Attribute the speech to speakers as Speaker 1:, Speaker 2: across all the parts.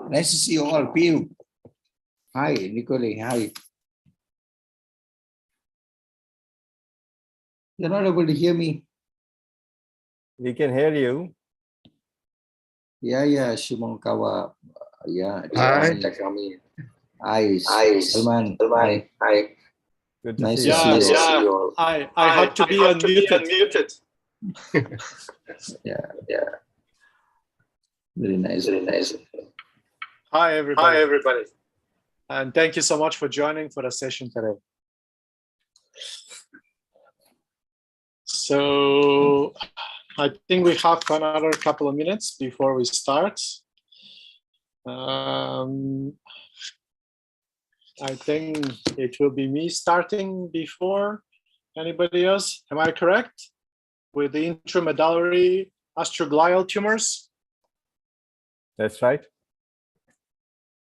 Speaker 1: Nice to see you all. Peev. Hi, Nikolay. Hi. You're not able to hear me.
Speaker 2: We can hear you.
Speaker 1: Yeah, Shimokawa. Yeah,
Speaker 3: Hi.
Speaker 1: TAKAMI. Hi, Salman. Hi.
Speaker 2: Good to
Speaker 1: Nice
Speaker 2: see
Speaker 1: to
Speaker 2: you.
Speaker 1: see you all.
Speaker 4: I had to be unmuted.
Speaker 1: Yeah. Very nice.
Speaker 4: Hi, everybody. And thank you so much for joining for the session today. So I think we have another couple of minutes before we start. I think it will be me starting before anybody else. Am I correct? With the intramedullary astroglial tumors?
Speaker 2: That's right.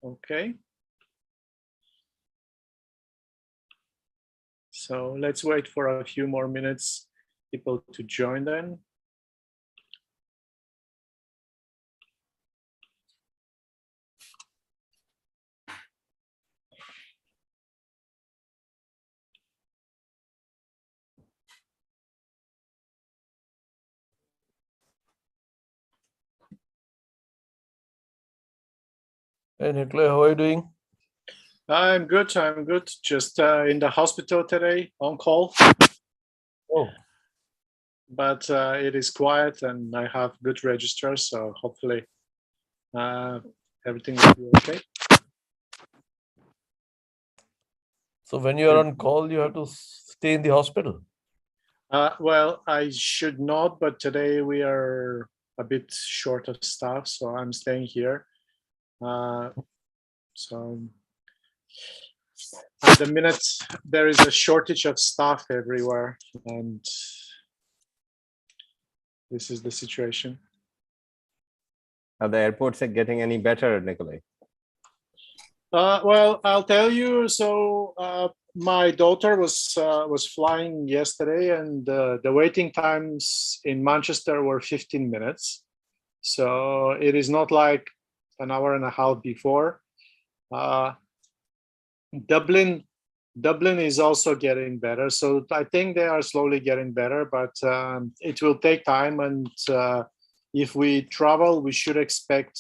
Speaker 4: Okay. So let's wait for a few more minutes, people to join then.
Speaker 3: Hey, Nikolay, how are you doing?
Speaker 4: I'm good. Just in the hospital today, on call.
Speaker 3: Oh,
Speaker 4: But it is quiet and I have good registers, so hopefully everything will be okay.
Speaker 3: so when you are on call, you have to stay in the hospital.
Speaker 4: Well, I should not, but today we are a bit short of staff, so I'm staying here. So at the minute, there is a shortage of staff everywhere, and this is the situation.
Speaker 2: Are the airports getting any better, Nikolay?
Speaker 4: Well, I'll tell you. So my daughter was flying yesterday, and the waiting times in Manchester were 15 minutes. So it is not like an hour and a half before. Dublin is also getting better. So I think they are slowly getting better, but it will take time. And if we travel, we should expect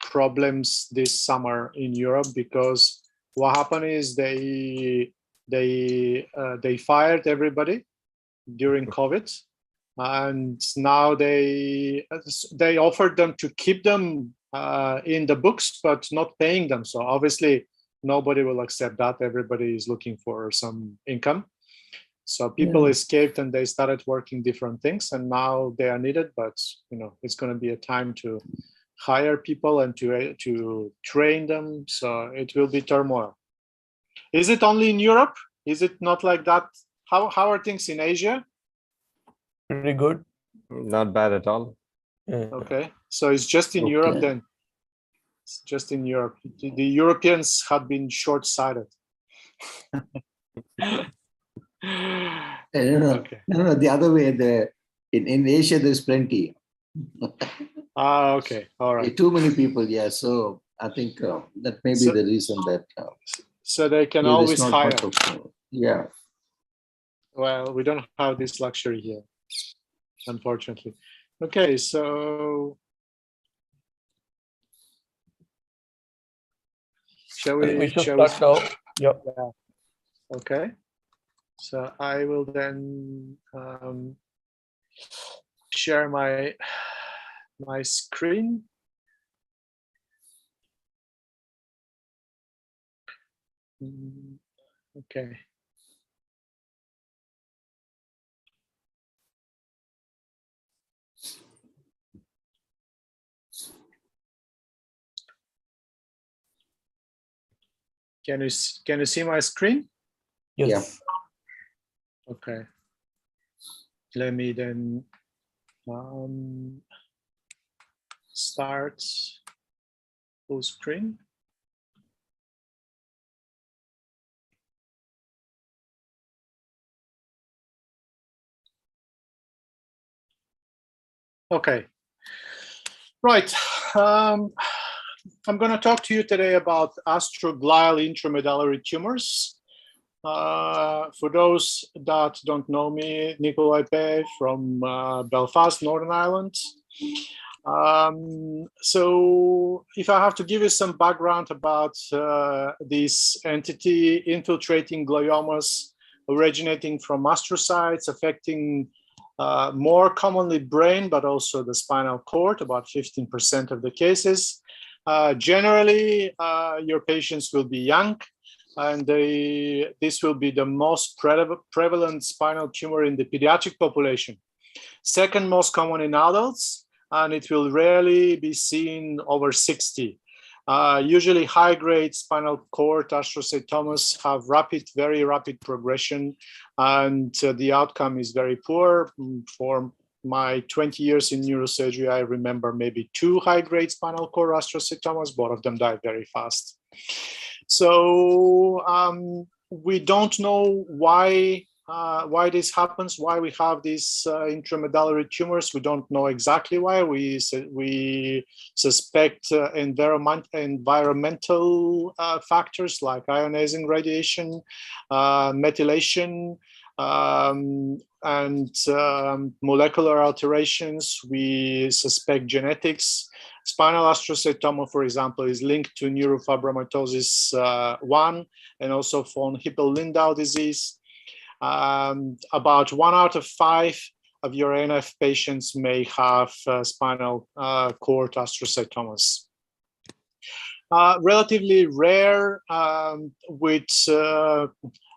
Speaker 4: problems this summer in Europe, because what happened is they fired everybody during COVID, and now they offered them to keep them in the books, but not paying them. So obviously nobody will accept that. Everybody is looking for some income. So people escaped and they started working different things, and now they are needed. But it's going to be a time to hire people and to train them. So it will be turmoil. Is it only in Europe? Is it not like that? How are things in Asia?
Speaker 3: Pretty good.
Speaker 2: Not bad at all.
Speaker 3: Yeah.
Speaker 4: Okay, so it's just in Europe then. It's just in Europe. The Europeans have been short-sighted.
Speaker 1: Okay. No, the other way. In Asia, there's plenty.
Speaker 4: Okay, all right.
Speaker 1: Too many people, yeah. So I think that may be the reason that.
Speaker 4: So they can always hire.
Speaker 1: Yeah.
Speaker 4: Well, we don't have this luxury here, unfortunately. Okay, so shall we
Speaker 3: start now? Yep.
Speaker 4: Yeah. Okay. So I will then share my screen. Okay. Can you see my screen?
Speaker 3: Yes.
Speaker 1: Yeah.
Speaker 4: Okay. Let me then start full screen. Okay. Right. I'm going to talk to you today about astroglial intramedullary tumors. For those that don't know me, Nikolay Peev from Belfast, Northern Ireland. So if I have to give you some background about this entity, infiltrating gliomas originating from astrocytes, affecting more commonly brain, but also the spinal cord, about 15% of the cases. Generally, your patients will be young, and this will be the most prevalent spinal tumor in the pediatric population. Second most common in adults, and it will rarely be seen over 60. Usually high-grade spinal cord astrocytomas have very rapid progression, and the outcome is very poor. For my 20 years in neurosurgery, I remember maybe 2 high-grade spinal cord astrocytomas. Both of them died very fast. So we don't know why this happens, why we have these intramedullary tumors. We don't know exactly why. We suspect environmental factors like ionizing radiation, methylation, and molecular alterations. We suspect genetics. Spinal astrocytoma, for example, is linked to neurofibromatosis 1 and also von Hippel-Lindau disease. About 1 out of 5 of your NF patients may have spinal cord astrocytomas. Relatively rare, with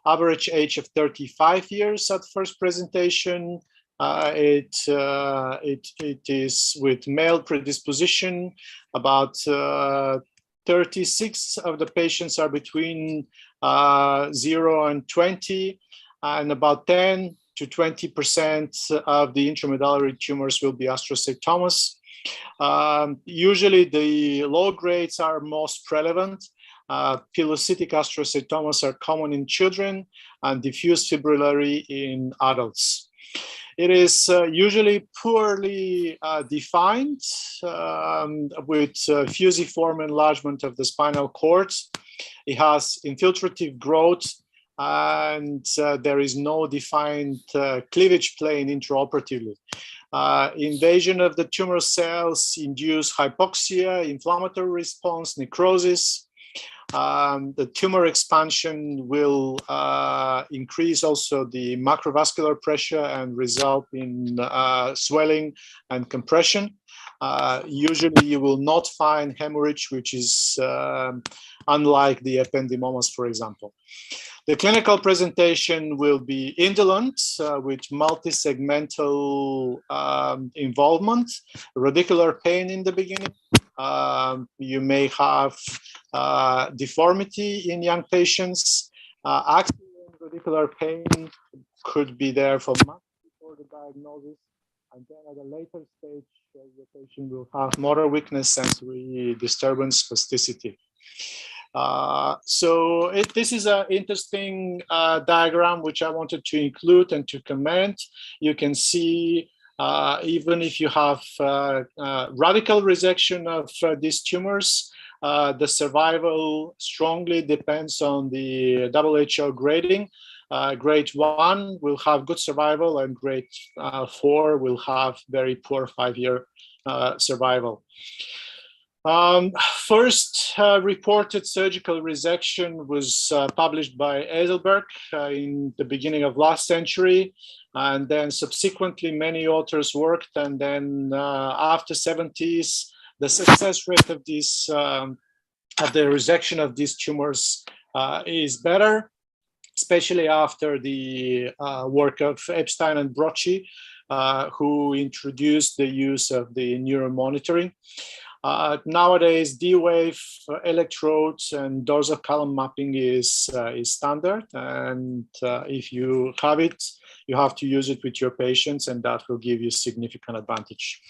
Speaker 4: average age of 35 years at first presentation. It is with male predisposition. About 36 of the patients are between 0 and 20, and about 10 to 20% of the intramedullary tumors will be astrocytomas. Usually the low grades are most prevalent. Pelocytic astrocytomas are common in children and diffuse fibrillary in adults. It is usually poorly defined with fusiform enlargement of the spinal cord. It has infiltrative growth, and there is no defined cleavage plane intraoperatively. Invasion of the tumor cells induce hypoxia, inflammatory response, necrosis. The tumor expansion will increase also the macrovascular pressure and result in swelling and compression. Usually you will not find hemorrhage, which is unlike the ependymomas, for example. The clinical presentation will be indolent with multi-segmental involvement, radicular pain in the beginning. You may have deformity in young patients. Axial and radicular pain could be there for months before the diagnosis. And then at a later stage, the patient will have motor weakness, sensory disturbance, spasticity. So this is an interesting diagram which I wanted to include and to comment. You can see even if you have radical resection of these tumors, the survival strongly depends on the WHO grading. Grade 1 will have good survival, and grade 4 will have very poor 5-year survival. First reported surgical resection was published by Eiselberg in the beginning of last century, and then subsequently many authors worked, and then after 70s, the success rate of this of the resection of these tumors is better, especially after the work of Epstein and Brocchi, who introduced the use of the neuromonitoring. Nowadays, D-wave electrodes and dorsal column mapping is standard, and if you have it, you have to use it with your patients, and that will give you significant advantage.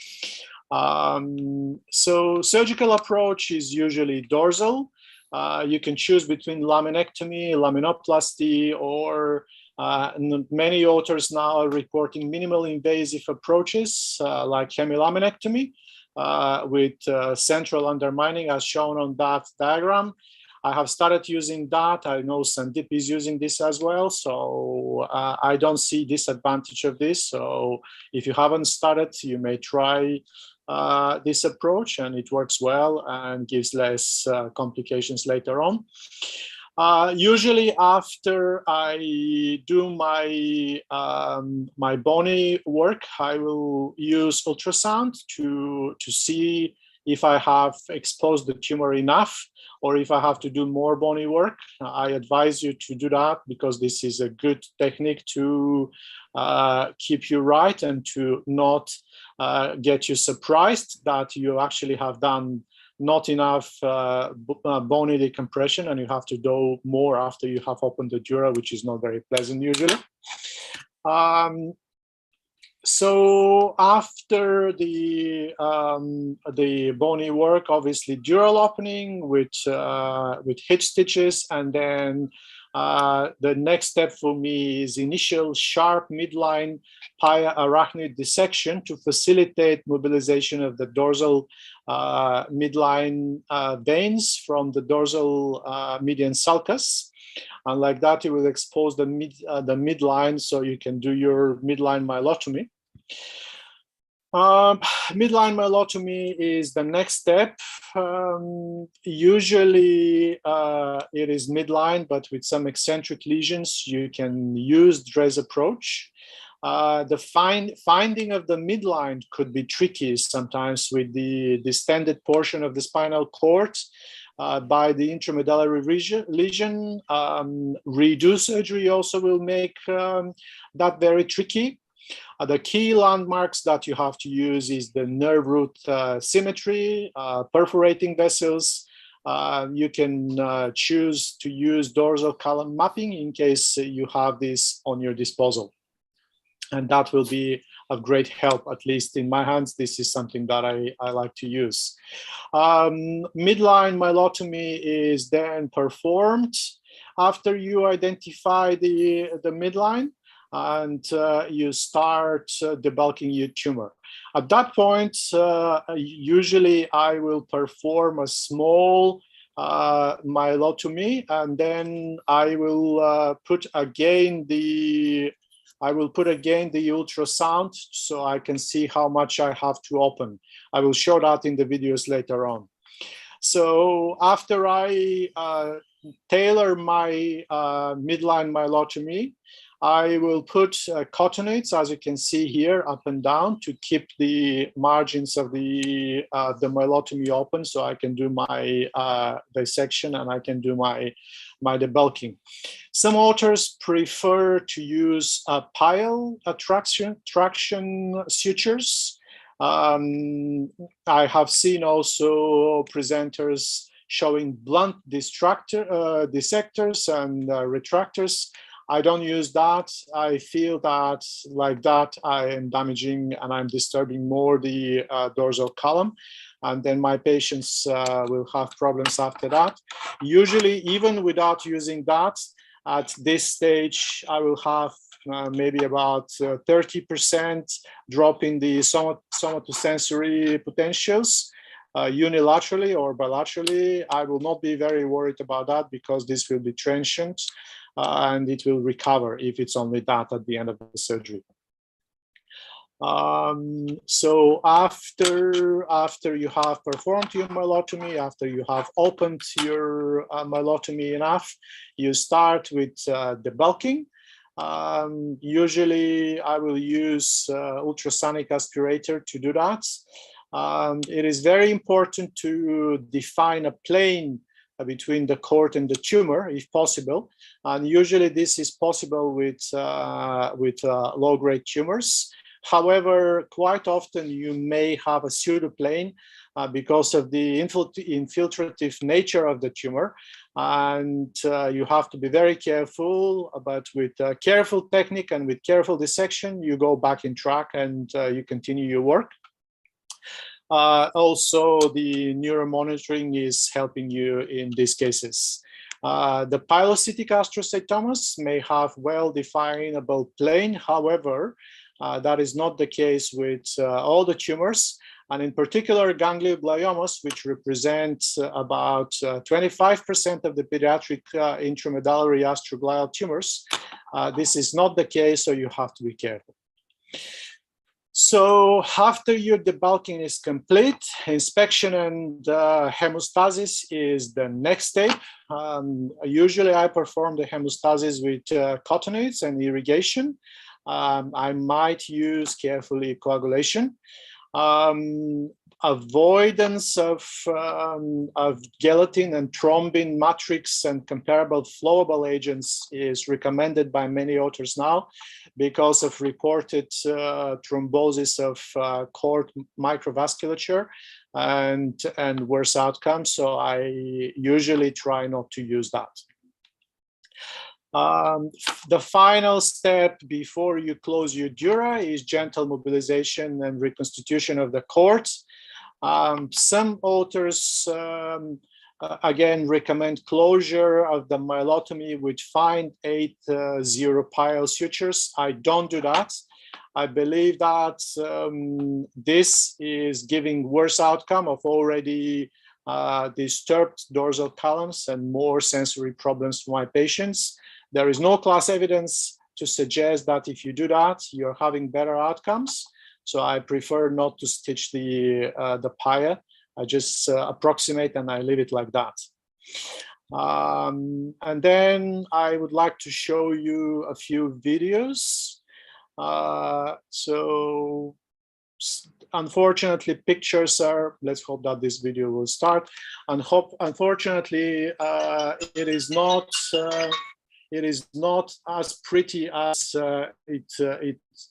Speaker 4: So surgical approach is usually dorsal. You can choose between laminectomy, laminoplasty, or many authors now are reporting minimal invasive approaches like hemilaminectomy. with central undermining as shown on that diagram. I have started using that. I know Sandeep is using this as well. So I don't see disadvantage of this. So if you haven't started, you may try this approach, and it works well and gives less complications later on. Usually after I do my my bony work, I will use ultrasound to see if I have exposed the tumor enough, or if I have to do more bony work. I advise you to do that because this is a good technique to keep you right and to not get you surprised that you actually have done not enough bony decompression and you have to do more after you have opened the dura, which is not very pleasant usually. So after the bony work, obviously dural opening with hitch stitches, and then the next step for me is initial sharp midline pia-arachnid dissection to facilitate mobilization of the dorsal midline veins from the dorsal median sulcus. And like that, it will expose the midline so you can do your midline myelotomy. Midline myelotomy is the next step. Usually it is midline, but with some eccentric lesions, you can use DRES approach. The finding of the midline could be tricky sometimes with the distended portion of the spinal cord by the intramedullary lesion. Redo surgery also will make that very tricky. The key landmarks that you have to use is the nerve root symmetry, perforating vessels. You can choose to use dorsal column mapping in case you have this on your disposal. And that will be of great help, at least in my hands. This is something that I like to use. Midline myelotomy is then performed after you identify the midline, and you start debulking your tumor. At that point, usually I will perform a small myelotomy, and then I will put again the ultrasound so I can see how much I have to open. I will show that in the videos later on. So after I tailor my midline myelotomy, I will put cotonates, as you can see here, up and down to keep the margins of the myelotomy open, so I can do my dissection and I can do my debulking. Some authors prefer to use pile traction sutures. I have seen also presenters showing blunt dissectors and retractors. I don't use that. I feel that like that I am damaging and I'm disturbing more the dorsal column, and then my patients will have problems after that. Usually, even without using that, at this stage, I will have maybe about 30% drop in the somatosensory potentials. Unilaterally or bilaterally, I will not be very worried about that because this will be transient and it will recover if it's only that at the end of the surgery. So after you have performed your myelotomy, after you have opened your myelotomy enough, you start with debulking. Usually I will use ultrasonic aspirator to do that. It is very important to define a plane between the cord and the tumor, if possible. And usually this is possible with low-grade tumors. However, quite often you may have a pseudoplane because of the infiltrative nature of the tumor. And you have to be very careful, but with careful technique and with careful dissection, you go back in track and you continue your work. Also, the neuromonitoring is helping you in these cases. The Pelocytic Astrocytomas may have well-definable plane. However, that is not the case with all the tumors. and in particular gangliobliomas, which represents about 25% of the pediatric intramedullary astroglial tumors. This is not the case, so you have to be careful. So after your debulking is complete, inspection and hemostasis is the next step. Usually I perform the hemostasis with cottonates and irrigation. I might use carefully coagulation. Avoidance of gelatin and thrombin matrix and comparable flowable agents is recommended by many authors now because of reported thrombosis of cord microvasculature and worse outcomes. So I usually try not to use that. The final step before you close your dura is gentle mobilization and reconstitution of the cords. Some authors, again, recommend closure of the myelotomy with fine 8-0 pile sutures. I don't do that. I believe that this is giving worse outcome of already disturbed dorsal columns and more sensory problems for my patients. There is no class evidence to suggest that if you do that, you're having better outcomes. So I prefer not to stitch the pia. I just approximate and I leave it like that. And then I would like to show you a few videos. So unfortunately, pictures are, let's hope that this video will start. And unfortunately, it is not as pretty as it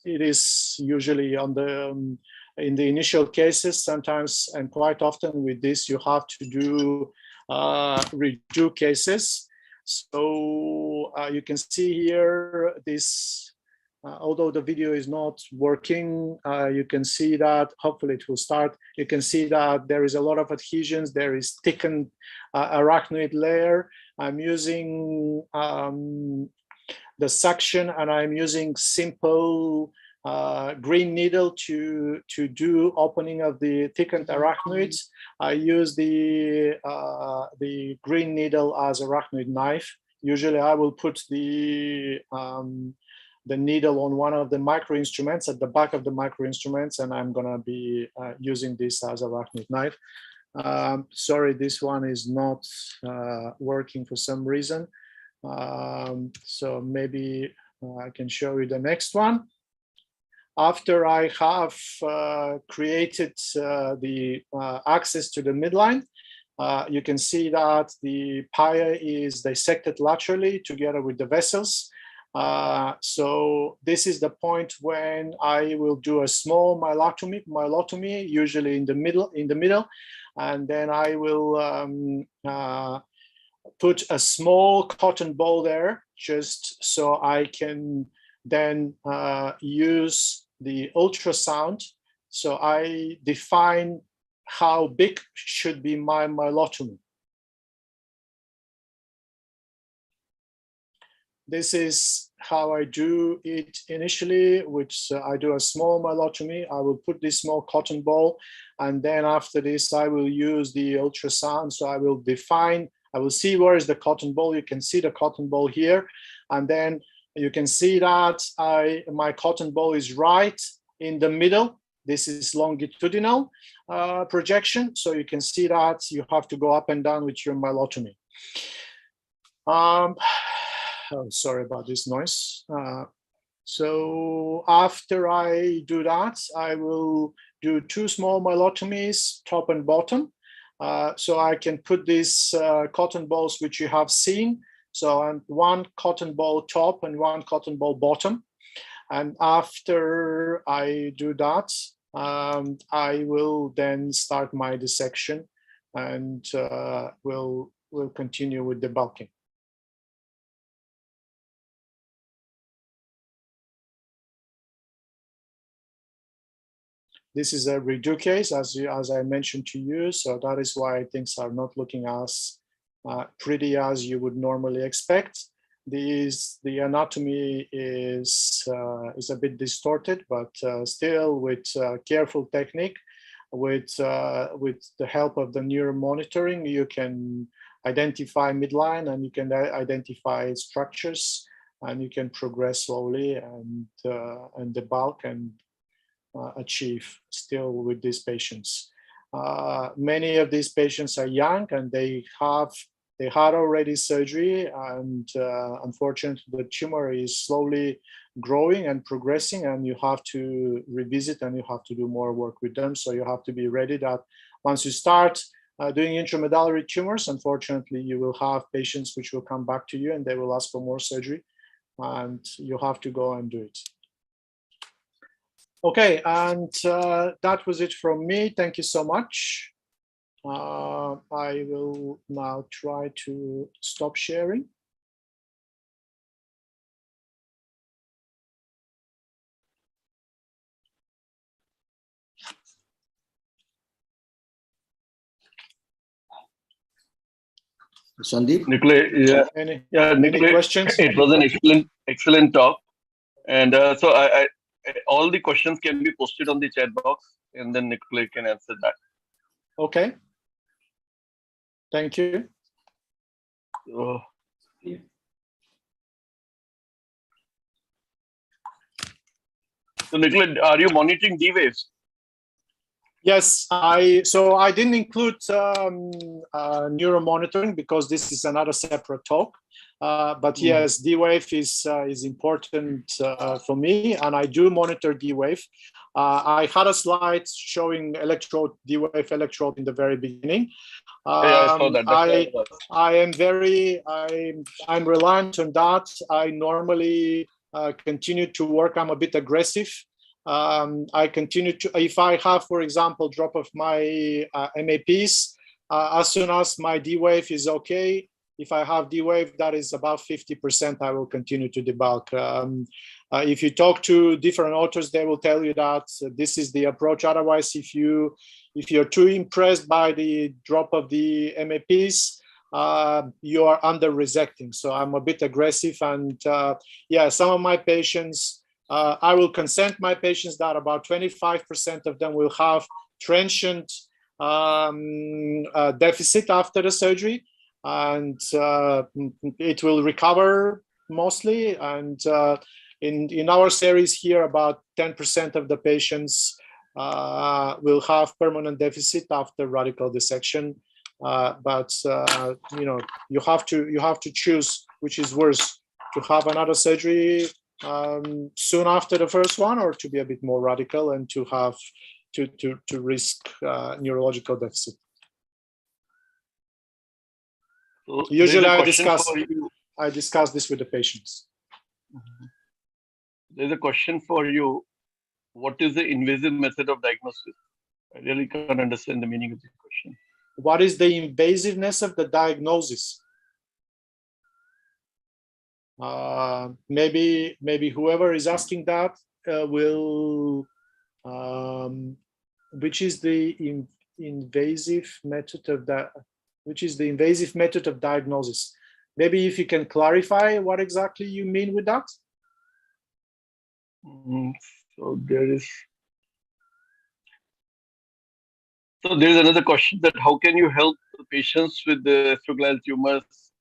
Speaker 4: is usually on the in the initial cases. Sometimes and quite often with this, you have to do redo cases. So you can see here this. Although the video is not working, you can see that, hopefully it will start. You can see that there is a lot of adhesions. There is thickened arachnoid layer. I'm using the suction and I'm using simple green needle to do opening of the thickened arachnoids. I use the green needle as arachnoid knife. Usually I will put the needle on one of the micro instruments at the back of the micro instruments, and I'm gonna be using this as a arachnoid knife. Sorry, this one is not working for some reason. So maybe I can show you the next one. After I have created the access to the midline, you can see that the pia is dissected laterally together with the vessels. So this is the point when I will do a small myelotomy, usually in the middle, and then I will put a small cotton ball there, just so I can then use the ultrasound. So I define how big should be my myelotomy. This is how I do it initially, which I do a small myelotomy. I will put this small cotton ball, and then after this, I will use the ultrasound. So I will define, I will see where is the cotton ball. You can see the cotton ball here. And then you can see that my cotton ball is right in the middle. This is longitudinal projection. So you can see that you have to go up and down with your myelotomy. Oh, sorry about this noise. So after I do that, I will do 2 small myelotomies, top and bottom. So I can put these cotton balls, which you have seen. So one cotton ball top and one cotton ball bottom. And after I do that, I will then start my dissection and we'll continue with debulking. This is a redo case, as I mentioned to you, so that is why things are not looking as pretty as you would normally expect. The anatomy is a bit distorted, but still with careful technique, with the help of the neuromonitoring, you can identify midline and you can identify structures, and you can progress slowly and debulk and achieve still with these patients. Many of these patients are young and they had already surgery, and unfortunately the tumor is slowly growing and progressing, and you have to revisit and you have to do more work with them. So you have to be ready that once you start doing intramedullary tumors, unfortunately you will have patients which will come back to you and they will ask for more surgery, and you have to go and do it. Okay, and that was it from me. Thank you so much. I will now try to stop sharing.
Speaker 1: Sandeep?
Speaker 5: Nikolay, yeah,
Speaker 4: Any
Speaker 5: Nikolay,
Speaker 4: questions?
Speaker 5: it was an excellent talk. And so I all the questions can be posted on the chat box, and then Nikolay can answer that.
Speaker 4: Okay. Thank you.
Speaker 5: So Nikolay, are you monitoring D waves?
Speaker 4: Yes, so I didn't include neuromonitoring because this is another separate talk. But yes, D-wave is important for me, and I do monitor D-wave. I had a slide showing D-wave electrode in the very beginning.
Speaker 5: Yeah, I saw that.
Speaker 4: I'm reliant on that. I normally continue to work. I'm a bit aggressive. I continue to, if I have, for example, drop of my MAPs, as soon as my D-wave is okay, if I have D-wave that is above 50%, I will continue to debulk. If you talk to different authors, they will tell you that this is the approach. Otherwise, if you're too impressed by the drop of the MAPs, you are under resecting. So I'm a bit aggressive, and yeah, some of my patients, I will consent my patients that about 25% of them will have transient deficit after the surgery, and it will recover mostly. And in our series here, about 10% of the patients will have permanent deficit after radical dissection. But you know, you have to choose which is worse, to have another surgery soon after the first one, or to be a bit more radical and to have to risk neurological deficit.
Speaker 5: So
Speaker 4: usually I discuss this with the patients.
Speaker 5: There's a question for you. What is the invasive method of diagnosis? I really can't understand the meaning of the question.
Speaker 4: What is the invasiveness of the diagnosis? Maybe whoever is asking that will, which is the invasive method of that? Which is the invasive method of diagnosis? Maybe if you can clarify what exactly you mean with that.
Speaker 5: So there's another question, that how can you help the patients with the astroglial tumors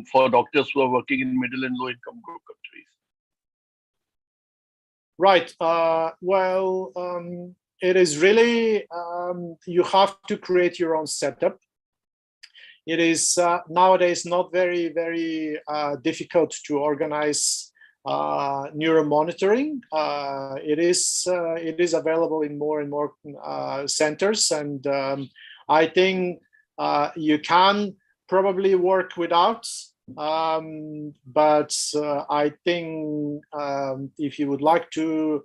Speaker 5: for doctors who are working in middle and low income group countries?
Speaker 4: Right. Well, it is really, you have to create your own setup. It is nowadays not very, very difficult to organize neuromonitoring. It is available in more and more centers, and I think you can probably work without. But I think if you would like to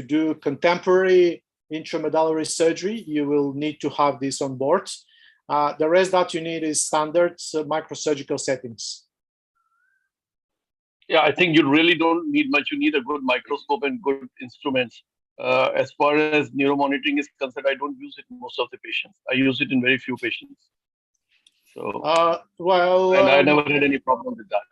Speaker 4: do contemporary intramedullary surgery, you will need to have this on board. The rest that you need is standard microsurgical settings.
Speaker 5: Yeah, I think you really don't need much. You need a good microscope and good instruments. As far as neuromonitoring is concerned, I don't use it in most of the patients. I use it in very few patients. So,
Speaker 4: well,
Speaker 5: and I never had any problem with that.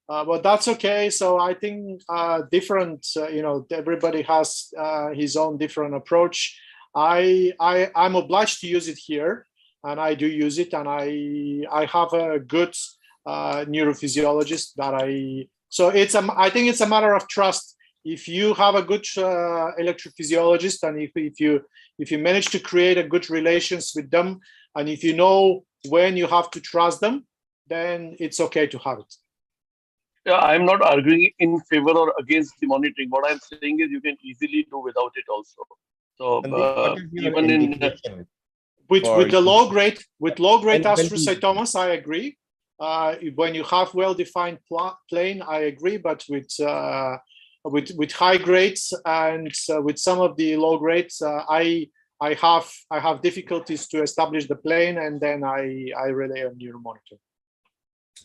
Speaker 4: But that's okay. So I think different, you know, everybody has his own different approach. I'm obliged to use it here, and I do use it, and I have a good neurophysiologist that so I think it's a matter of trust. If you have a good electrophysiologist, and if you manage to create a good relations with them, and if you know when you have to trust them, then it's okay to have it.
Speaker 5: Yeah, I'm not arguing in favor or against the monitoring. What I'm saying is you can easily do without it also. So
Speaker 2: What is your
Speaker 5: even in
Speaker 2: indication
Speaker 4: with
Speaker 2: for
Speaker 4: the low grade
Speaker 2: And-
Speaker 4: astrocytomas, I agree. When you have well-defined plane, I agree. But with high grades and with some of the low grades, I have difficulties to establish the plane, and then I rely on neuromonitor.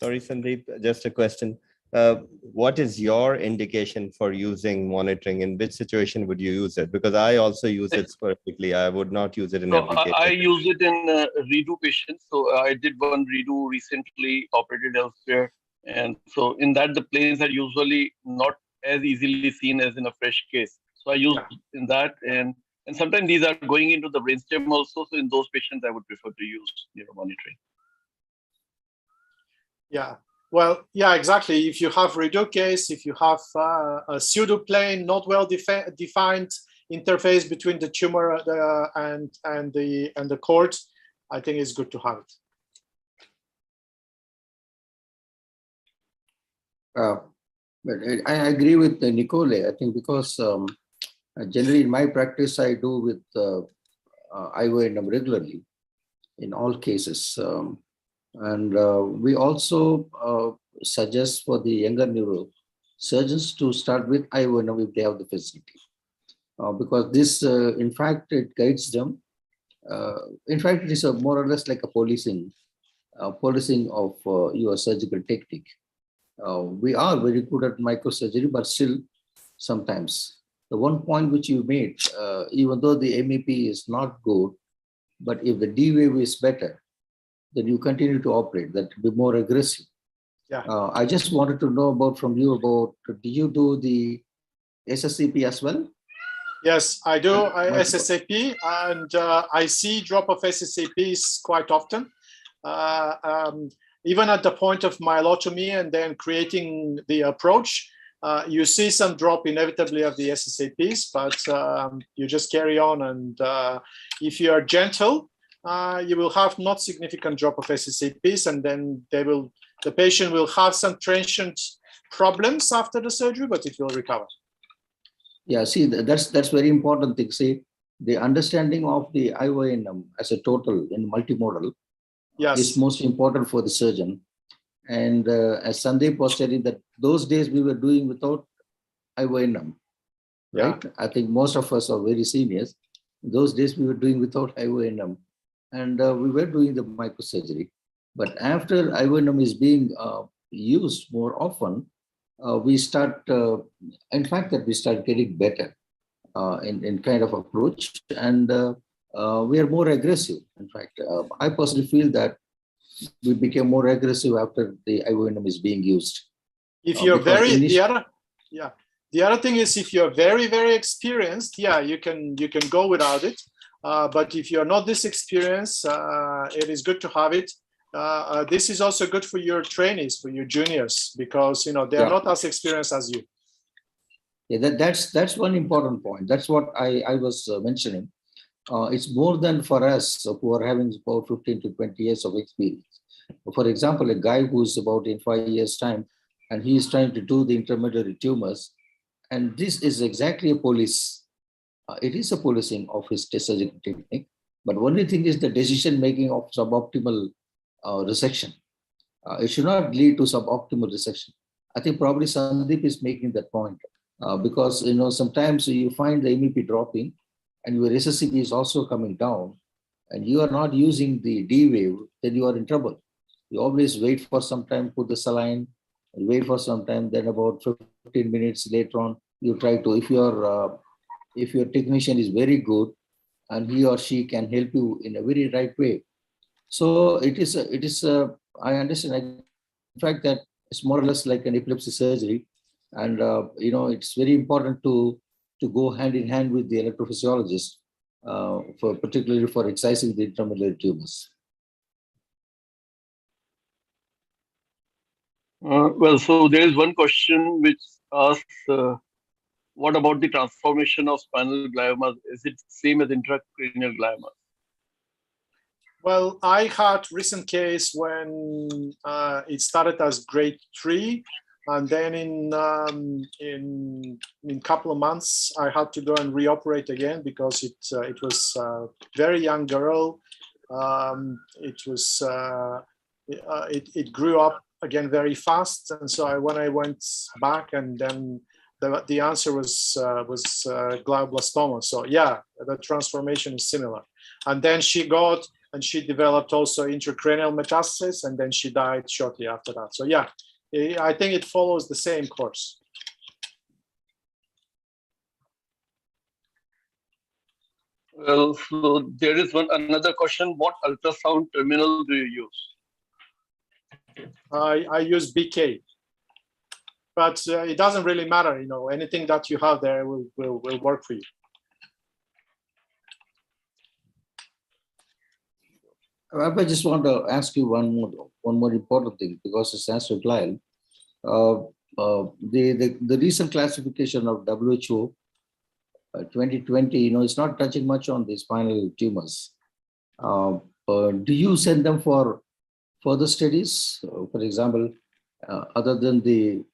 Speaker 2: Sorry, Sandeep, just a question. What is your indication for using monitoring? In which situation would you use it? Because I also use it sporadically. I would not use it in
Speaker 5: So
Speaker 2: every case.
Speaker 5: I use it in redo patients. So I did one redo recently, operated elsewhere. And so in that, the planes are usually not as easily seen as in a fresh case. So I use in that. And sometimes these are going into the brainstem also. So in those patients, I would prefer to use neuromonitoring.
Speaker 4: Yeah. Well, yeah, exactly. If you have redo case, if you have a pseudo plane, not well defined interface between the tumor and the cord, I think it's good to have it.
Speaker 1: But I agree with Nikolay. I think because generally in my practice, I do with IONM regularly in all cases. And we also suggest for the younger neurosurgeons to start with IONM if they have the facility. Because this, in fact, it guides them. In fact, it is more or less like a policing of your surgical technique. We are very good at microsurgery, but still sometimes. The one point which you made, even though the MEP is not good, but if the D wave is better, then you continue to operate, that to be more aggressive.
Speaker 4: Yeah.
Speaker 1: I just wanted to know from you do you do the SSCP as well?
Speaker 4: Yes, I do SSAP, and I see drop of SSAPs quite often. Even at the point of myelotomy and then creating the approach, you see some drop inevitably of the SSAPs, but you just carry on. And if you are gentle, you will have not significant drop of SSAPs, and then the patient will have some transient problems after the surgery, but it will recover.
Speaker 1: Yeah, see, that's very important thing. See, the understanding of the IONM as a total in multimodal is most important for the surgeon. And as Sandeep was telling, that those days we were doing without IONM, right? Yeah. I think most of us are very seniors. Those days we were doing without IONM, and we were doing the microsurgery. But after IONM is being used more often, we start, in fact, that we start getting better in kind of approach, and we are more aggressive. In fact, I personally feel that we became more aggressive after the IONM is being used.
Speaker 4: If you're the other thing is, if you're very, very experienced, yeah, you can go without it. But if you're not this experienced, it is good to have it. This is also good for your trainees, for your juniors, because they are not as experienced as you.
Speaker 1: Yeah, that's one important point. That's what I was mentioning. It's more than for us who are having about 15 to 20 years of experience. For example, a guy who's about in 5 years' time, and he is trying to do the intermediary tumors, and this is exactly a police. It is a policing of his surgical technique, but only thing is the decision making of suboptimal resection. It should not lead to suboptimal resection. I think probably Sandeep is making that point because sometimes you find the MEP dropping and your SSCP is also coming down, and you are not using the D wave, then you are in trouble. You always wait for some time, put the saline, and wait for some time, then about 15 minutes later on, you try to, if your technician is very good and he or she can help you in a very right way. So it is I understand. In fact, that it's more or less like an epilepsy surgery, and it's very important to go hand in hand with the electrophysiologist particularly for excising the intramedullary tumors.
Speaker 5: Well, so there is one question which asks, what about the transformation of spinal gliomas? Is it same as intracranial gliomas?
Speaker 4: Well, I had recent case when it started as grade 3, and then in couple of months I had to go and reoperate again because it was a very young girl. It grew up again very fast, and so when I went back, and then the answer was glioblastoma. So yeah, the transformation is similar, and then she developed also intracranial metastasis, and then she died shortly after that. So yeah, I think it follows the same course.
Speaker 5: Well, so there is another question. What ultrasound terminal do you use?
Speaker 4: I use BK, but it doesn't really matter. You know, anything that you have there will work for you.
Speaker 1: I just want to ask you one more important thing, because it's astroglial. The recent classification of WHO 2020, you know, it's not touching much on the spinal tumors. Do you send them for further studies? For example, other than the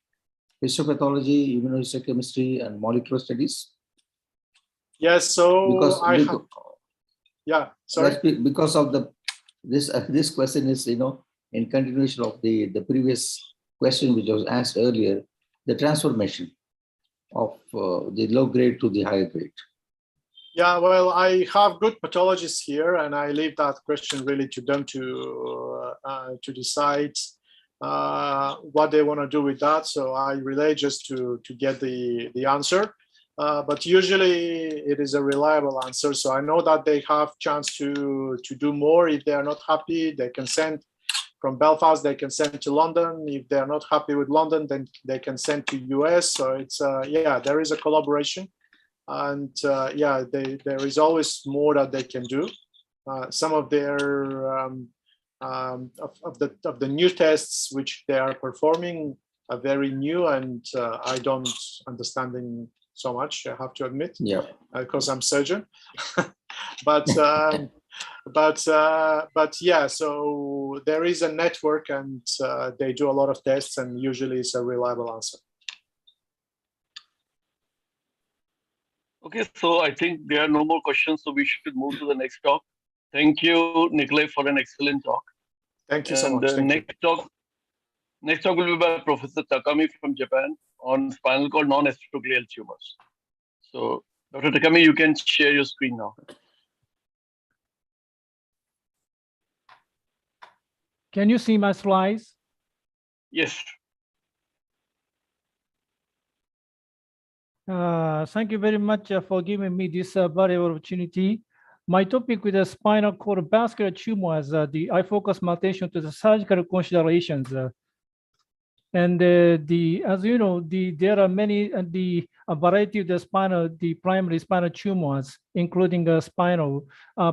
Speaker 1: histopathology, immunohistochemistry, and molecular studies?
Speaker 4: Yes. So
Speaker 1: because of this question is, you know, in continuation of the previous question which was asked earlier, the transformation of the low grade to the higher grade.
Speaker 4: Yeah, well, I have good pathologists here, and I leave that question really to them to decide what they want to do with that. So I relay just to get the answer. But usually it is a reliable answer. So I know that they have chance to do more. If they are not happy, they can send from Belfast, they can send to London. If they're not happy with London, then they can send to US. So it's, yeah, there is a collaboration. And yeah, there is always more that they can do. Some of their, of the new tests which they are performing are very new, and I don't understand them so much, I have to admit, because I'm surgeon. but yeah, so there is a network, and they do a lot of tests, and usually it's a reliable answer.
Speaker 5: Okay, so I think there are no more questions, so we should move to the next talk. Thank you, Nikolay, for an excellent talk.
Speaker 4: Thank you so much.
Speaker 5: Next talk will be by Professor Takami from Japan on spinal cord non-astroglial tumors. So, Dr. Takami, you can share your screen now.
Speaker 6: Can you see my slides?
Speaker 5: Yes.
Speaker 6: Thank you very much for giving me this valuable opportunity. My topic with the spinal cord vascular tumors, I focus my attention to the surgical considerations. And as you know, there are many a variety of the primary spinal tumors, including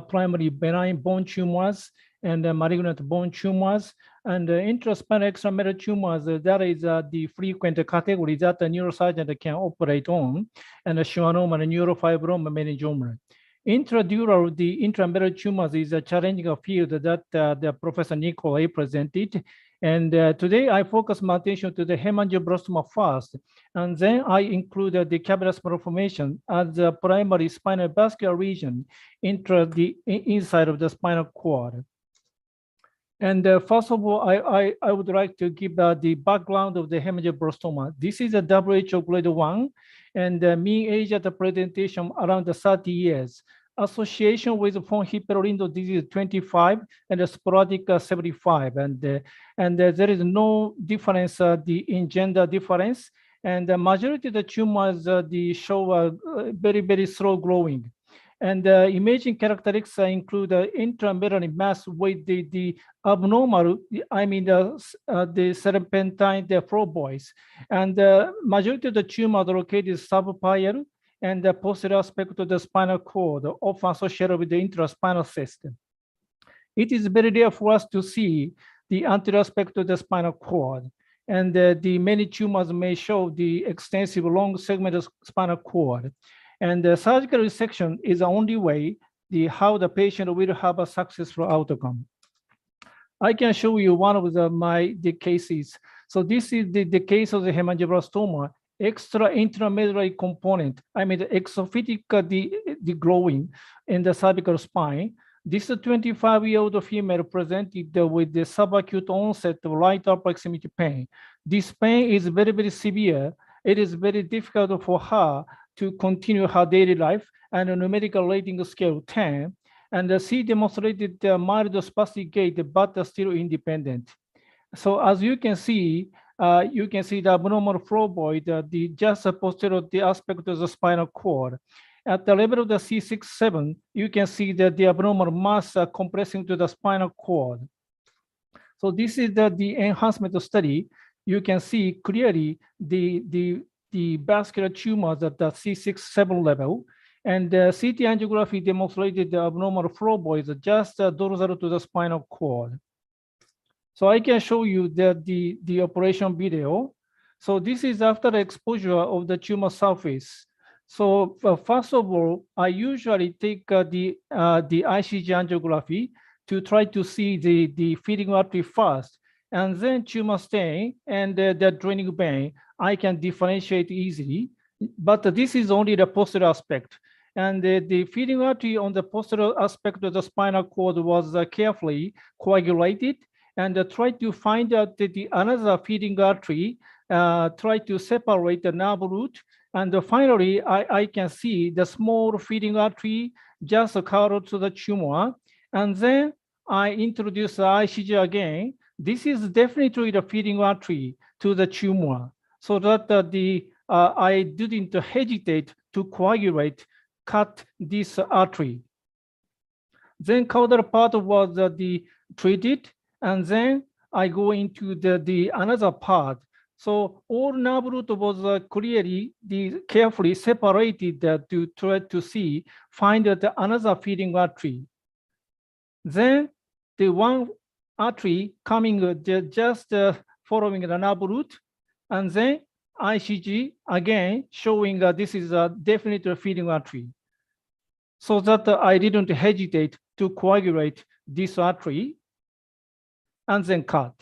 Speaker 6: primary benign bone tumors and malignant bone tumors, and intraspinal extramedullary tumors. That is the frequent category that the neurosurgeon can operate on, and schwannoma and neurofibroma, meningioma. Intradural, the intramedullary tumors is a challenging field that the Professor Nikolay presented. And today I focus my attention to the hemangioblastoma first, and then I include the cavernous malformation as the primary spinal vascular region inside of the spinal cord. And first of all, I would like to give the background of the hemangioblastoma. This is a WHO grade 1, and the mean age at the presentation around 30 years. Association with von Hippel-Lindau disease 25 and a sporadic 75, and there is no difference in gender difference, and the majority of the tumors show very slow growing, and imaging characteristics include intramedullary mass with the abnormal, I mean the serpentine, the froboids, and the majority of the tumors are located subpial, and the posterior aspect of the spinal cord, often associated with the intraspinal system. It is very rare for us to see the anterior aspect of the spinal cord, and the many tumors may show the extensive long segment of spinal cord. And the surgical resection is the only way how the patient will have a successful outcome. I can show you one of the cases. So this is the case of the hemangioblastoma, extra intramedullary component. I mean, the exophytic the growing in the cervical spine. This 25-year-old female presented with the subacute onset of right upper extremity pain. This pain is very, very severe. It is very difficult for her to continue her daily life, and a numerical rating scale 10. And she demonstrated mild spastic gait, but still independent. So as you can see the abnormal phloboid, the just posterior the aspect of the spinal cord. At the level of the C6-7, you can see that the abnormal mass compressing to the spinal cord. So this is the enhancement study. You can see clearly the vascular tumors at the C6-7 level. And CT angiography demonstrated the abnormal phloboids just dorsal to the spinal cord. So I can show you the operation video. So this is after the exposure of the tumor surface. So first of all, I usually take the ICG angiography to try to see the feeding artery first, and then tumor stain and the draining vein. I can differentiate easily, but this is only the posterior aspect. And the feeding artery on the posterior aspect of the spinal cord was carefully coagulated, and try to find out another feeding artery, try to separate the nerve root. And finally, I can see the small feeding artery just curled to the tumor. And then I introduce the ICG again. This is definitely the feeding artery to the tumor, so that I didn't hesitate to cut this artery. Then caudal part was treated, and then I go into the another part. So all nerve root was clearly carefully separated to try to find another feeding artery. Then the one artery coming just following the nerve root, and then ICG again showing this is a definite feeding artery, so that I didn't hesitate to coagulate this artery and then cut.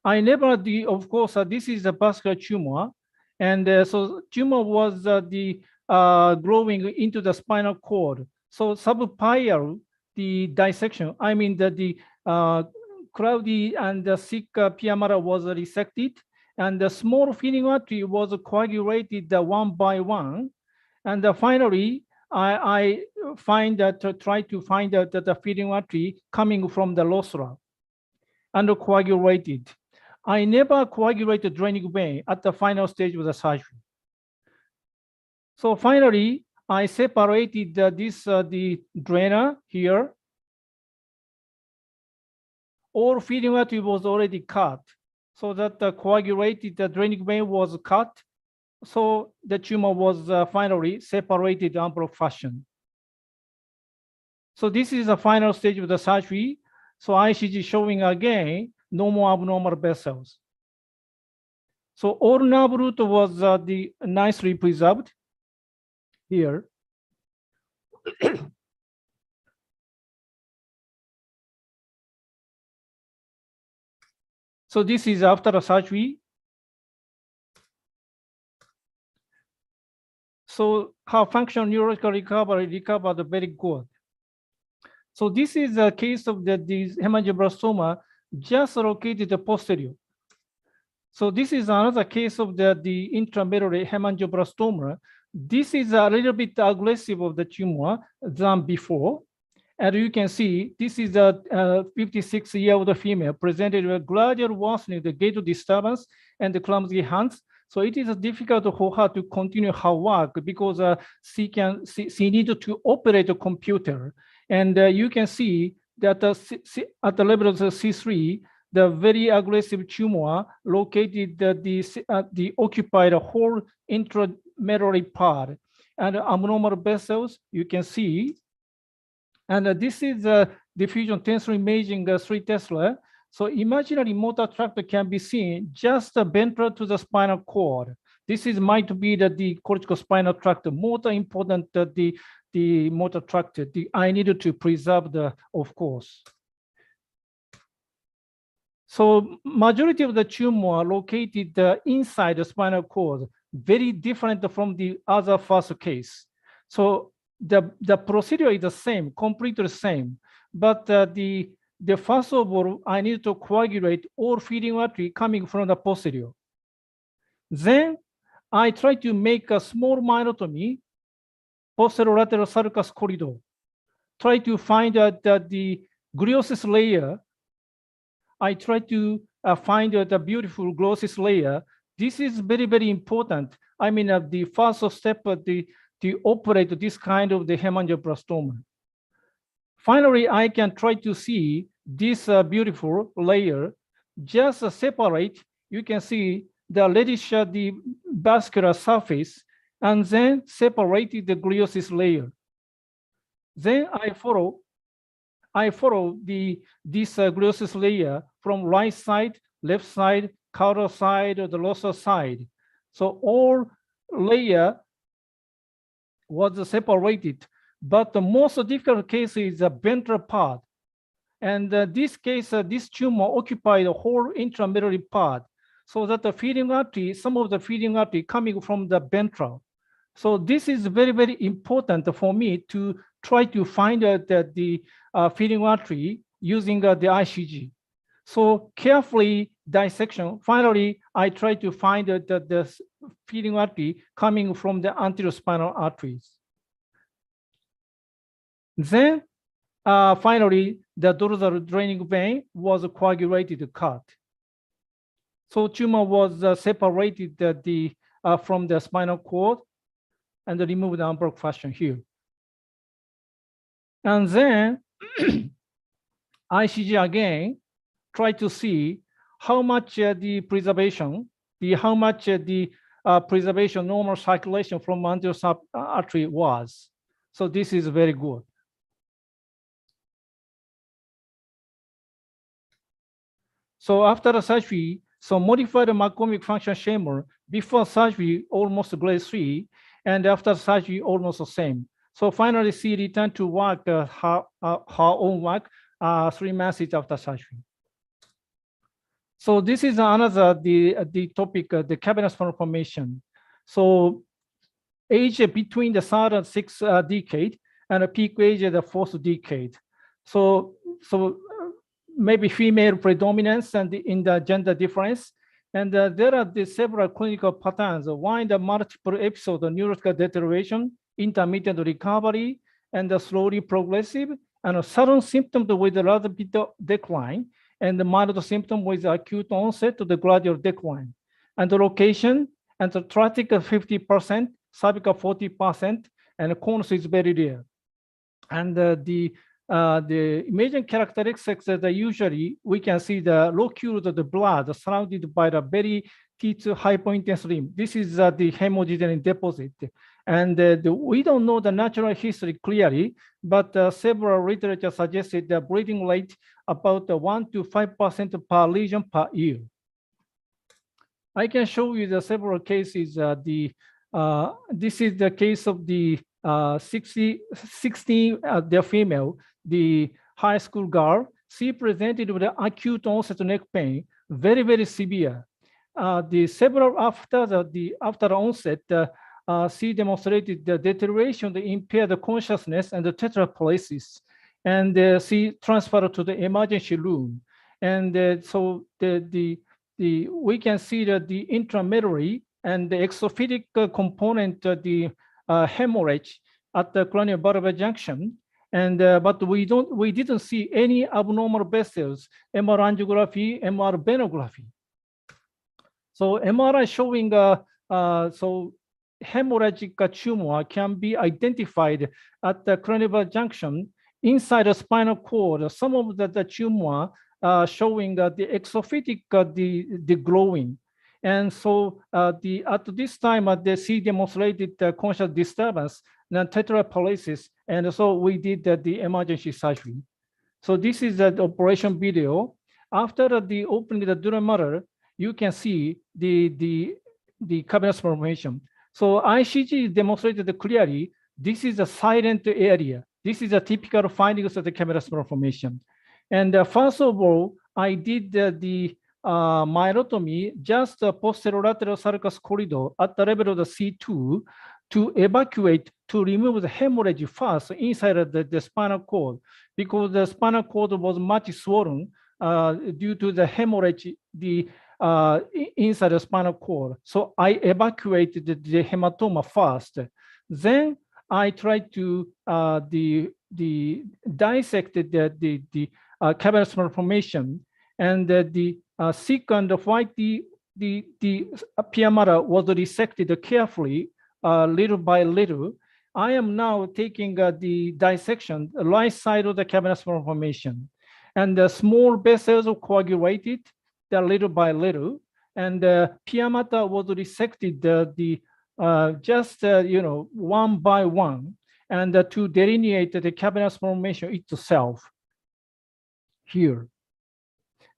Speaker 6: I never do, of course, this is a vascular tumor. And so tumor was growing into the spinal cord. So subpial, the dissection, I mean the cloudy and the thick pia mater was resected, and the small feeding artery was coagulated one by one. And finally, I try to find out that the feeding artery coming from the rostra and coagulated. I never coagulated draining vein at the final stage of the surgery. So finally, I separated the drainer here. All feeding artery was already cut, so that the coagulated draining vein was cut. So the tumor was finally separated in unblocked fashion. So this is the final stage of the surgery. So ICG showing again no more abnormal vessels. So all nerve root was nicely preserved here. So this is after the surgery. So her functional neurological recovery recovered very good. So this is a case of this hemangioblastoma just located posterior. So this is another case of the intramedullary hemangioblastoma. This is a little bit aggressive of the tumor than before. And you can see this is a 56-year-old female presented with gradual worsening the gait disturbance and the clumsy hands. So it is difficult for her to continue her work because she needed to operate a computer. And you can see that at the level of the C3, the very aggressive tumor located the occupied whole intramedullary part, and abnormal vessels you can see. And this is diffusion tensor imaging 3 Tesla. So imaginary motor tract can be seen just ventral to the spinal cord. This is might be the cortical spinal tract, more important the motor tract. I needed to preserve of course. So majority of the tumor located inside the spinal cord, very different from the other first case. So the procedure is the same, completely the same, but the first of all, I need to coagulate all feeding artery coming from the posterior. Then I try to make a small myelotomy, posterolateral sulcus corridor. Try to find the gliosis layer. I try to find the beautiful gliosis layer. This is very, very important. I mean, the first step to operate this kind of the hemangioblastoma. Finally, I can try to see this beautiful layer. Just separate, you can see the reddish the vascular surface, and then separate the gliosis layer. Then I follow this gliosis layer from right side, left side, caudal side, or the dorsal side. So all layer was separated, but the most difficult case is the ventral part. And this case, this tumor occupied the whole intramedullary part, so that the feeding artery, some of the feeding artery coming from the ventral. So this is very, very important for me to try to find the feeding artery using the ICG. So carefully dissection. Finally, I try to find the feeding artery coming from the anterior spinal arteries. Then finally, the dorsal draining vein was coagulated cut. So tumor was separated from the spinal cord and removed the unbroken fashion here. And then ICG again, try to see how much the preservation, preservation normal circulation from anterior artery was. So this is very good. So after the surgery, so modified McCormick function chamber before surgery almost grade 3, and after surgery almost the same. So finally, she returned to work her own work 3 months after surgery. So this is another the topic, the cavernous formation. So age between the 3rd and 6th decade, and a peak age at the 4th decade. So maybe female predominance and in the gender difference. And there are several clinical patterns. One, the multiple episodes of neurological deterioration, intermittent recovery, and the slowly progressive, and a sudden symptom with a rapid decline, and the mild symptom with acute onset to the gradual decline. And the location, and the thoracic 50%, cervical 40%, and cornus is very rare. And the imaging characteristics that usually we can see the locule of the blood surrounded by the very T2 hypointense rim. This is the hemogeneous deposit. And we don't know the natural history clearly, but several literature suggested the bleeding rate about 1 to 5% per lesion per year. I can show you the several cases. This is the case of the 16, the female, the high school girl. She presented with acute onset neck pain, very, very severe. The several after onset, she demonstrated the deterioration, the impaired consciousness, and the tetraplesis, and she transferred to the emergency room. And so we can see that the intramedullary and the exophytic component, the hemorrhage at the craniovertebral junction, and but we didn't see any abnormal vessels, MR angiography, MR venography. So MRI showing so hemorrhagic tumor can be identified at the craniovertebral junction inside the spinal cord. Some of the tumor showing the exophytic, the glowing. And so at this time, they see demonstrated conscious disturbance, then tetraplesis, and so we did the emergency surgery. So this is the operation video. After the opening the dural matter, you can see the cavernous formation. So ICG demonstrated clearly, this is a silent area. This is a typical findings of the cavernous formation. And first of all, I did the myelotomy, just posterolateral sulcus corridor at the level of the C2 to evacuate, to remove the hemorrhage first inside of the spinal cord, because the spinal cord was much swollen due to the hemorrhage inside the spinal cord. So I evacuated the hematoma first. Then I tried to dissect the cavernous malformation, and the second white the pia mater was resected carefully, little by little. I am now taking the dissection, the right side of the cavernous malformation, and the small vessels coagulated little by little, and the pia mater was resected just one by one, and to delineate the cavernous formation itself here.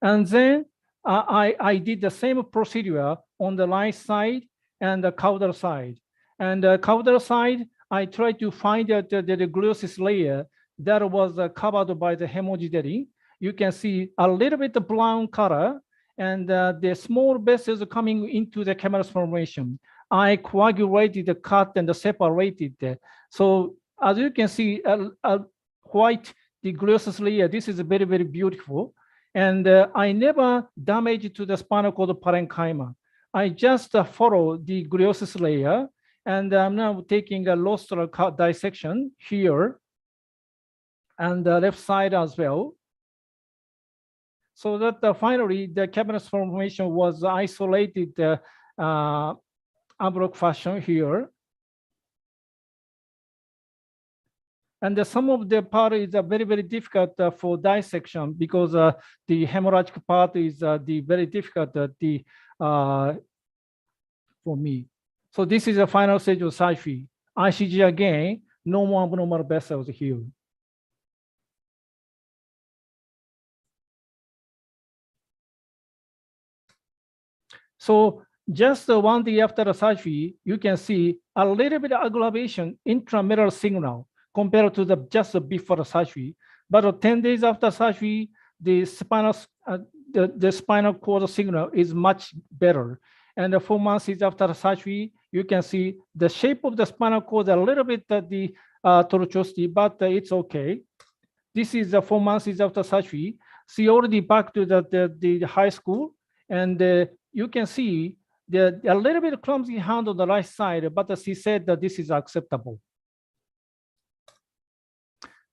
Speaker 6: And then I did the same procedure on the right side and the caudal side. And the caudal side, I tried to find out the gliosis layer that was covered by the hemogyderin. You can see a little bit of brown color, and the small vessels coming into the cavernous formation. I coagulated, cut, and separated. So as you can see, white, the gliosis layer, this is very, very beautiful. And I never damaged to the spinal cord parenchyma. I just follow the gliosis layer, and I'm now taking a rostral dissection here and the left side as well. So that finally the cavernous formation was isolated envelope fashion here. And some of the part is very, very difficult for dissection, because the hemorrhagic part is very difficult for me. So this is the final stage of surgery. ICG again, no more abnormal vessels here. So just 1 day after the surgery, you can see a little bit of aggravation intramural signal compared to just before the surgery. But 10 days after surgery, the spinal cord signal is much better. And 4 months after the surgery, you can see the shape of the spinal cord a little bit the tortuosity, but it's okay. This is 4 months after surgery. She already back to the high school, and you can see a little bit clumsy hand on the right side, but she said that this is acceptable.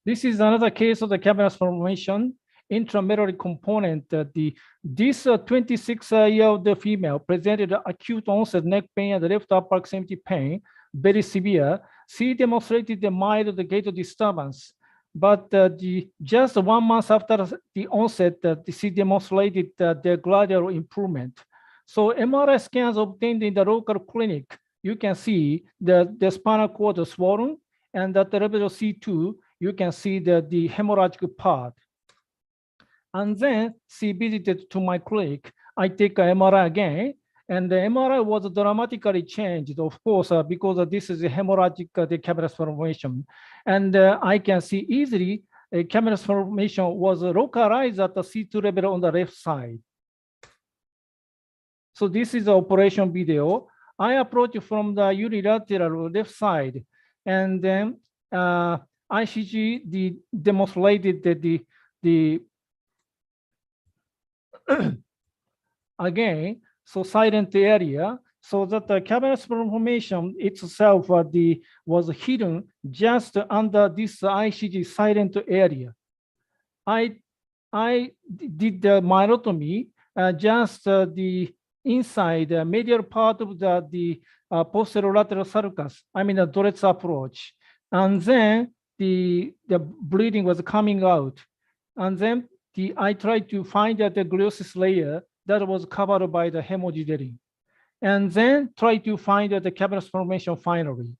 Speaker 6: This is another case of the cavernous formation, intramedullary component. This 26-year-old female presented acute onset neck pain and left upper extremity pain, very severe. She demonstrated the mild gait disturbance, but just 1 month after the onset, she demonstrated the gradual improvement. So MRI scans obtained in the local clinic, you can see the spinal cord swollen, and at the level of C2, you can see the hemorrhagic part. And then she visited to my clinic. I take an MRI again, and the MRI was dramatically changed, of course, because this is a hemorrhagic cavernous formation. And I can see easily a cavernous formation was localized at the C2 level on the left side. So this is the operation video. I approach from the unilateral left side, and then ICG demonstrated the again, so silent area, so that the cavernous formation itself was hidden just under this ICG silent area. I did the myelotomy just the inside the medial part of the posterolateral sulcus, I mean the Doret's approach, and then the bleeding was coming out, and then I tried to find the gliosis layer that was covered by the hemodialing, and then try to find the cavernous formation finally.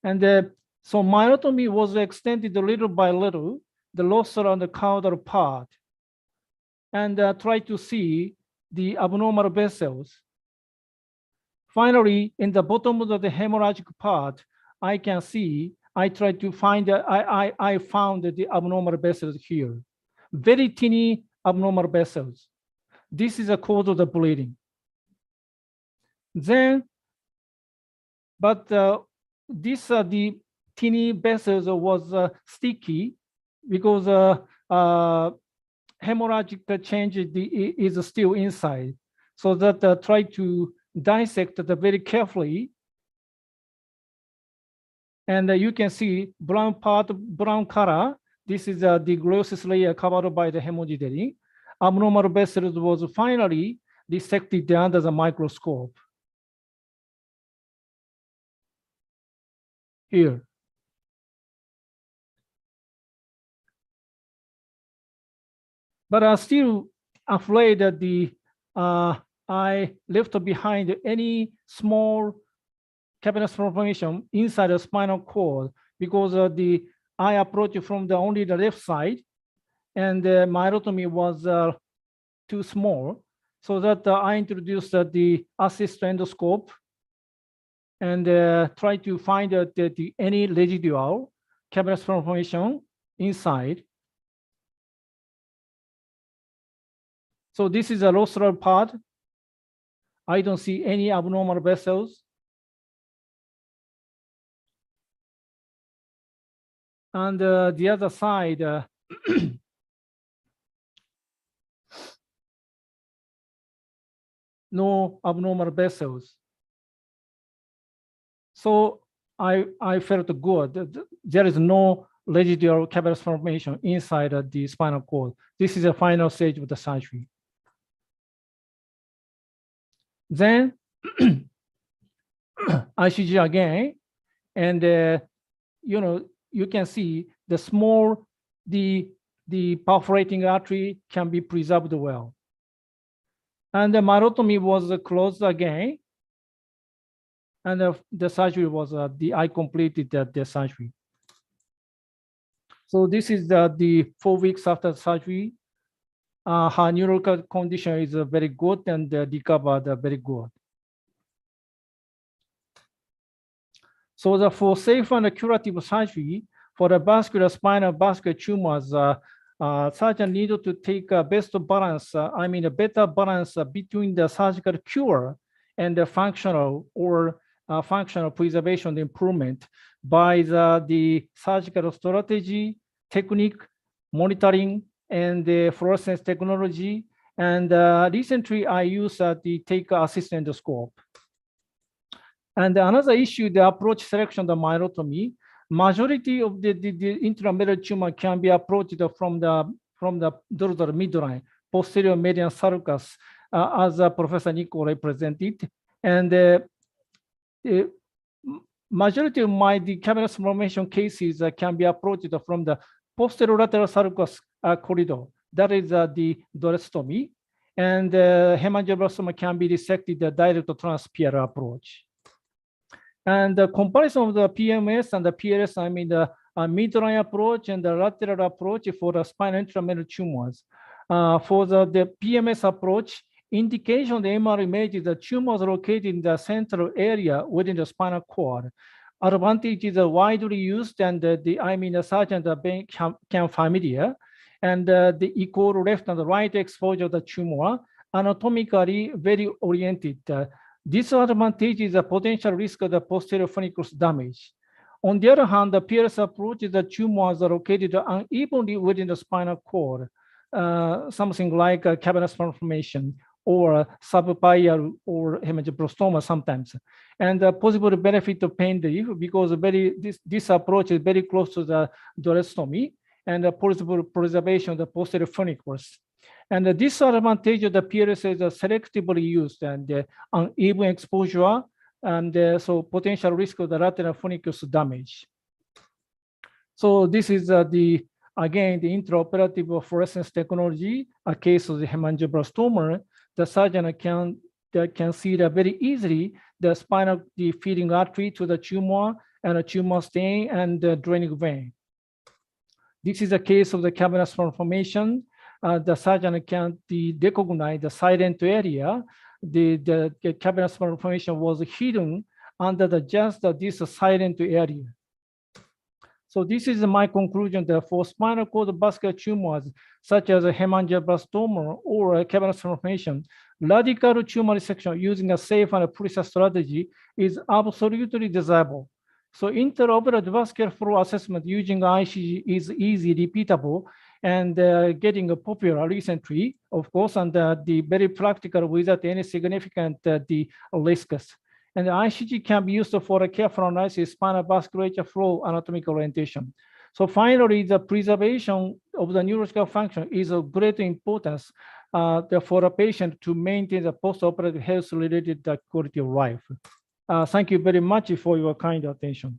Speaker 6: And so myelotomy was extended little by little, the rostral and the caudal part, and try to see the abnormal vessels. Finally, in the bottom of the hemorrhagic part, I can see, I tried to find, I found the abnormal vessels here. Very teeny abnormal vessels. This is a cause of the bleeding. Then, but the teeny vessels was sticky because hemorrhagic change is still inside. So that try to dissect it very carefully. And you can see brown part, brown color. This is the gliosis layer covered by the hemodialing. Abnormal vessels was finally dissected under the microscope. Here. But I'm still afraid that I left behind any small cavernous formation inside the spinal cord because I approached from only the left side, and the myelotomy was too small, so that I introduced the assist endoscope and try to find any residual cavernous formation inside. So this is a rostral part. I don't see any abnormal vessels. And the other side, no abnormal vessels. So I felt good. There is no residual cavernous formation inside the spinal cord. This is the final stage of the surgery. Then ICG again, and you know, you can see the small, the perforating artery can be preserved well. And the myelotomy was closed again, and the surgery was I completed the surgery. So this is the 4 weeks after surgery. Her neurological condition is very good and recovered very good. So for safe and curative surgery for the vascular spinal vascular tumors, surgeon needed to take a best balance, a better balance between the surgical cure and the functional or functional preservation improvement by the surgical strategy, technique, monitoring, and the fluorescence technology. And recently I used the take assist endoscope. And another issue, the approach selection of the myelotomy. Majority of the intramural tumor can be approached from the dorsal midline, posterior median sulcus, as Professor Nikolay presented. And the majority of the cavernous formation cases can be approached from the posterolateral sulcus corridor. That is the dorsectomy. And hemangioblastoma can be dissected the direct transpierre approach. And the comparison of the PMS and the PLS, the midline approach and the lateral approach for the spinal intramural tumors. For the PMS approach, indication of the MR image is the tumors located in the central area within the spinal cord. Advantage is widely used, and the surgeon can familiar, and the equal left and right exposure of the tumor, anatomically very oriented. Disadvantage is the potential risk of the posterior funiculus damage. On the other hand, the PLS approach is the tumors are located unevenly within the spinal cord, something like cavernous formation or subpial or hemangioblastoma sometimes. And the possible benefit of pain relief because this approach is very close to the dorsectomy and the possible preservation of the posterior funiculus. And the disadvantage of the PLS is selectively used and uneven exposure, and so potential risk of the lateral funiculus damage. So this is the Again, the intraoperative fluorescence technology, a case of the hemangioblastoma, the surgeon can see that very easily the spinal the feeding artery to the tumor and a tumor stain and the draining vein. This is a case of the cavernous formation. The surgeon can recognize the silent area. The cavernous formation was hidden under this silent area. So this is my conclusion that for spinal cord vascular tumors, such as a hemangioblastoma or a cavernous formation, radical tumor resection using a safe and precise strategy is absolutely desirable. So intraoperative vascular flow assessment using ICG is easy, repeatable, and getting popular recently, of course, and the very practical without any significant risks. And the ICG can be used for a careful analysis, spinal vasculature flow, anatomical orientation. So finally, the preservation of the neurological function is of great importance for a patient to maintain the post-operative health-related quality of life. Thank you very much for your kind attention.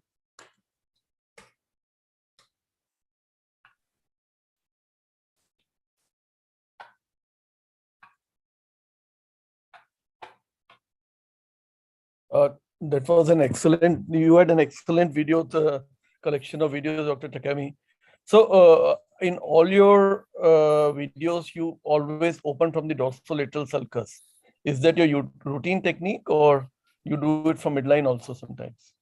Speaker 3: That was an excellent, you had an excellent video, the collection of videos, Dr. Takami. So in all your videos, you always open from the dorsolateral sulcus. Is that your routine technique, or you do it from midline also sometimes?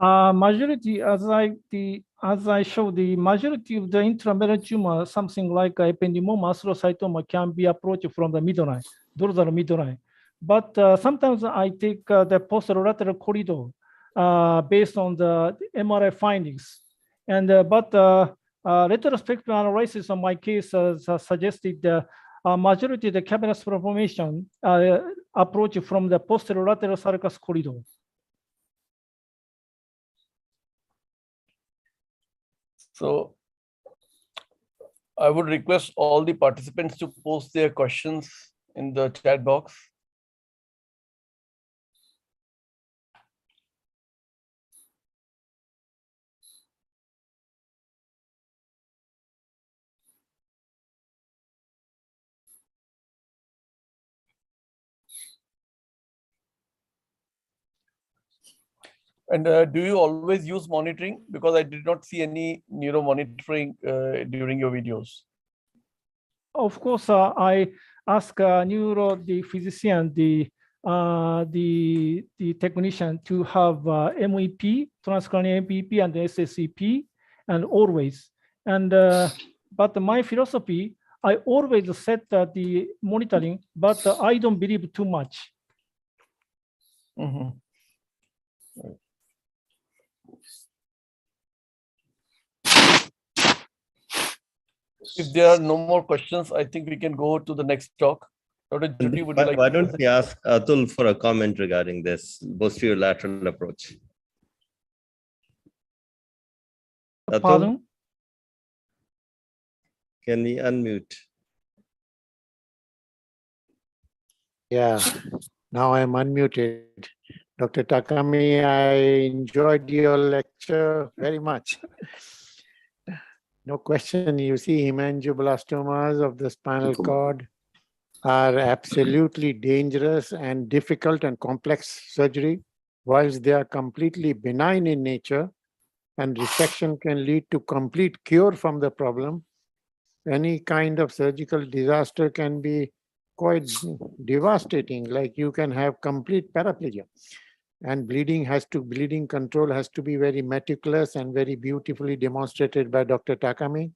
Speaker 6: Majority, as I showed, the majority of the intramural tumor, something like ependymoma, astrocytoma, can be approached from the midline, dorsal midline. But sometimes I take the posterolateral corridor based on the MRI findings. And retrospective analysis on my case suggested the majority of the cavernous formation approach from the posterolateral sulcus corridor.
Speaker 3: So I would request all the participants to post their questions in the chat box. And do you always use monitoring? Because I did not see any neuro monitoring during your videos.
Speaker 6: Of course, I ask the physician, the technician to have MEP, transcranial MEP, and SSEP, and always. And but my philosophy, I always set the monitoring, but I don't believe too much.
Speaker 3: Mm-hmm. If there are no more questions, I think we can go to the next talk. Dr. Judy, would you like
Speaker 2: Why don't we ask Atul for a comment regarding this posterior lateral approach? Atul,
Speaker 6: Pardon?
Speaker 2: can we unmute?
Speaker 7: Yeah, now I'm unmuted. Dr. Takami, I enjoyed your lecture very much. No question, you see hemangioblastomas of the spinal cord are absolutely dangerous and difficult and complex surgery, whilst they are completely benign in nature, and resection can lead to complete cure from the problem. Any kind of surgical disaster can be quite devastating, like you can have complete paraplegia. And bleeding control has to be very meticulous and very beautifully demonstrated by Dr. Takami.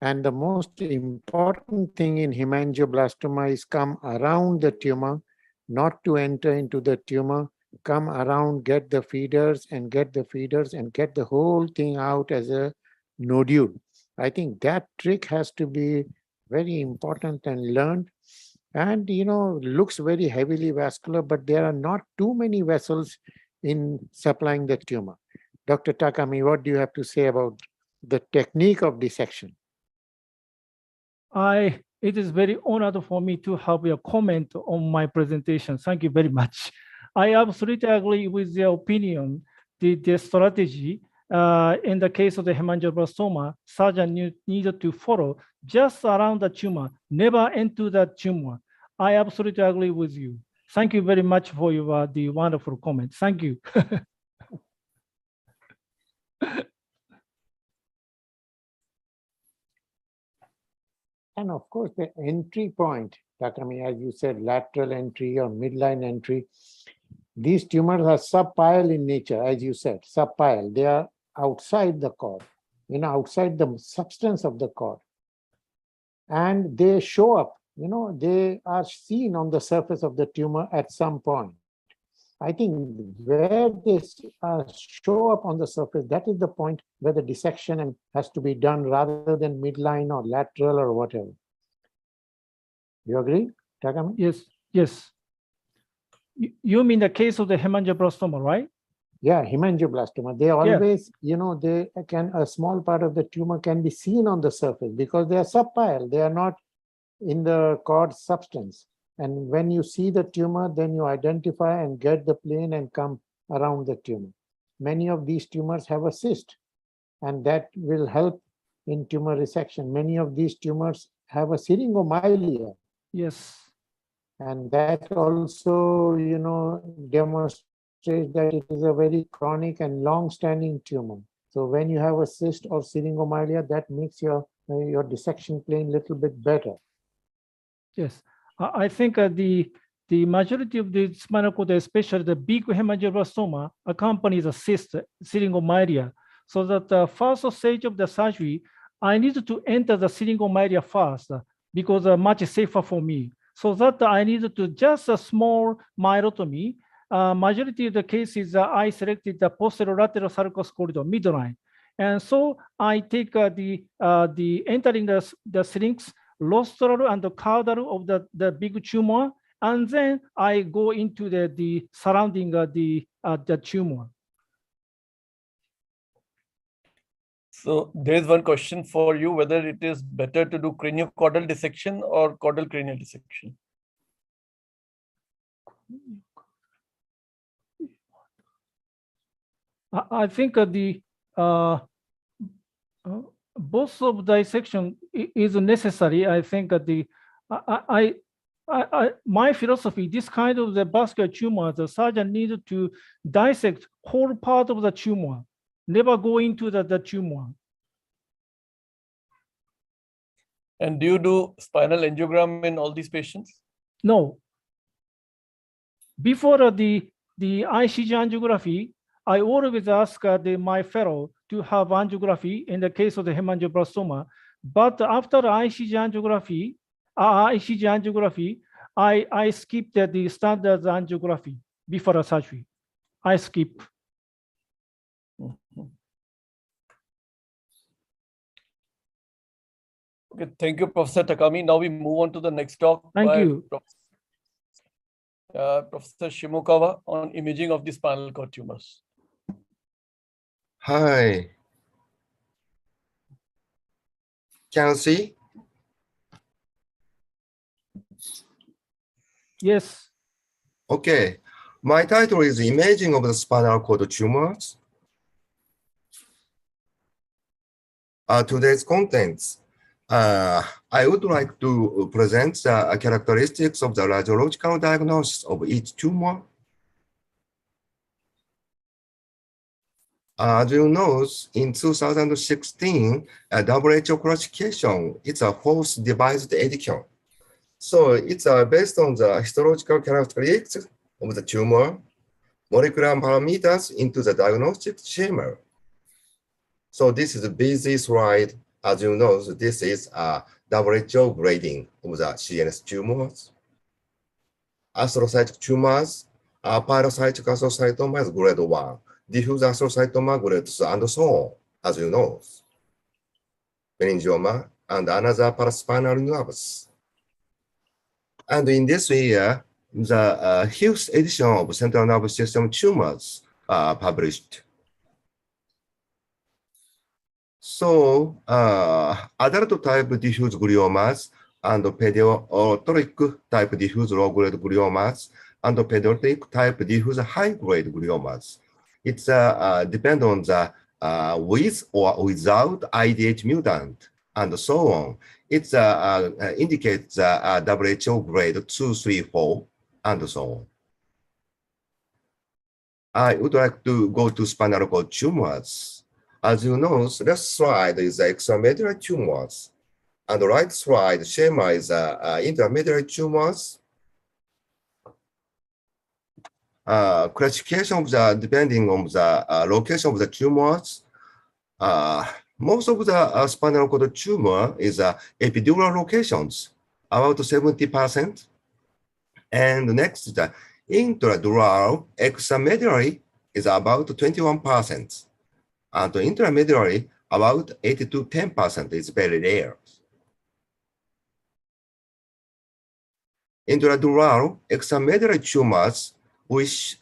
Speaker 7: And the most important thing in hemangioblastoma is come around the tumor, not to enter into the tumor, come around, get the feeders and get the whole thing out as a nodule. I think that trick has to be very important and learned. And, looks very heavily vascular, but there are not too many vessels in supplying the tumor. Dr. Takami, what do you have to say about the technique of dissection?
Speaker 6: It is very honored for me to have your comment on my presentation. Thank you very much. I absolutely agree with your opinion, the strategy, in the case of the hemangioblastoma, surgeon needed to follow just around the tumor, never into the tumor. I absolutely agree with you. Thank you very much for your the wonderful comment. Thank you.
Speaker 7: And of course, the entry point, Takami, as you said, lateral entry or midline entry, these tumors are subpial in nature, as you said, subpial. They are outside the cord, outside the substance of the cord. And they show up, they are seen on the surface of the tumor at some point. I think where they show up on the surface, that is the point where the dissection has to be done rather than midline or lateral or whatever. You agree, Takami?
Speaker 6: Yes, yes. You mean the case of the hemangioblastoma, right?
Speaker 7: Yeah, hemangioblastoma. They always, a small part of the tumor can be seen on the surface because they are subpial. They are not in the cord substance. And when you see the tumor, then you identify and get the plane and come around the tumor. Many of these tumors have a cyst, and that will help in tumor resection. Many of these tumors have a syringomyelia.
Speaker 6: Yes.
Speaker 7: And that also, demonstrates that it is a very chronic and long-standing tumor. So when you have a cyst or syringomyelia, that makes your dissection plane a little bit better.
Speaker 6: Yes. I think the majority of the spinal cord, especially the big hemangioblastoma, accompanies a cyst, syringomyelia. So that the first stage of the surgery, I needed to enter the syringomyelia first because much safer for me. So that I needed to just a small myelotomy. Majority of the cases, I selected the posterolateral sulcus corridor, midline. And so I take the entering the syrinx, rostral and the caudal of the big tumor, and then I go into the surrounding the tumor.
Speaker 3: So there's one question for you, whether it is better to do craniocaudal dissection or caudal cranial dissection.
Speaker 6: I think both of dissection is necessary. I think my philosophy, this kind of the vascular tumor, the surgeon needed to dissect whole part of the tumor, never go into the tumor.
Speaker 3: And do you do spinal angiogram in all these patients?
Speaker 6: No. Before the ICG angiography, I always ask my fellow to have angiography in the case of the hemangioblastoma. But after ICG angiography, I skip the standard angiography before the surgery. I skip.
Speaker 3: Okay, thank you, Professor Takami. Now we move on to the next talk.
Speaker 6: Thank you.
Speaker 3: Professor Shimokawa on imaging of the spinal cord tumors.
Speaker 8: Hi. Can you see?
Speaker 6: Yes.
Speaker 8: Okay. My title is Imaging of the Spinal Cord Tumors. Today's contents. I would like to present the characteristics of the radiological diagnosis of each tumor. As you know, in 2016, WHO classification, it's a fourth devised edition. So it's based on the histological characteristics of the tumor, molecular parameters into the diagnostic schema. So this is a busy slide. As you know, so this is a WHO grading of the CNS tumors. Astrocytic tumors, Pelocytic Astrocytomas grade 1, diffuse astrocytoma grade 2, and so on, as you know. Meningioma and another paraspinal nerves. And in this year, the fifth edition of central nervous system tumors are published. So, adult type diffuse gliomas and pediatric type diffuse low-grade gliomas and pediatric type diffuse high-grade gliomas. It's depend on the with or without IDH mutant, and so on. It indicates the WHO grade 2, 3, 4, and so on. I would like to go to spinal cord tumors. As you know, left side is extramedullary tumors, and the right side schema is intramedullary tumors. Classification of the depending on the location of the tumors. Most of the spinal cord tumor is epidural locations, about 70%. And next, the intradural extramedullary is about 21%. And the intramedullary, about 8 to 10% is very rare. Intradural extramedullary tumors, which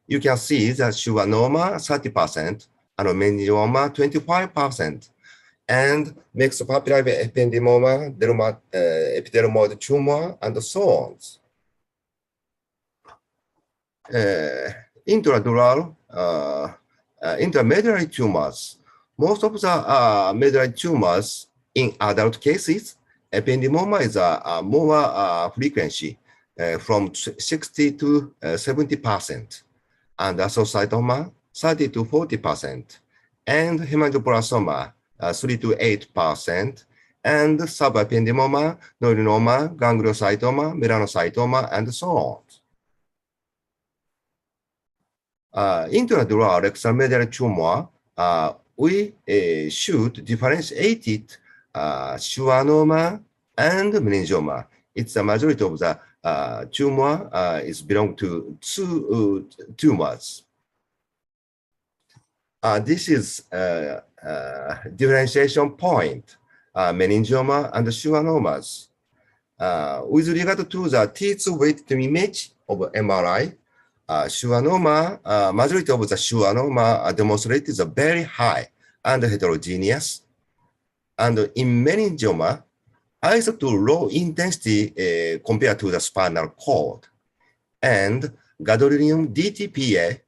Speaker 8: you can see the schwannoma 30% and meningioma 25%, and mixed papillary ependymoma, epidermoid tumor, and so on. Intradural intramedullary tumors. Most of the medullary tumors in adult cases, ependymoma is more frequency, from 60 to 70%, and astrocytoma 30 to 40%, and hemangioblastoma 3 to 8%, and subependymoma, neurinoma, gangliocytoma, melanocytoma, and so on. Intradural extramedullary tumor, we should differentiate it, schwannoma and meningioma. It's the majority of the tumor is belong to two tumors. This is differentiation point, meningioma and schwannomas. With regard to the T2 weighted image of MRI, schwannoma, majority of the schwannoma demonstrated is very high and heterogeneous. And in meningioma, iso to low intensity compared to the spinal cord. And gadolinium DTPA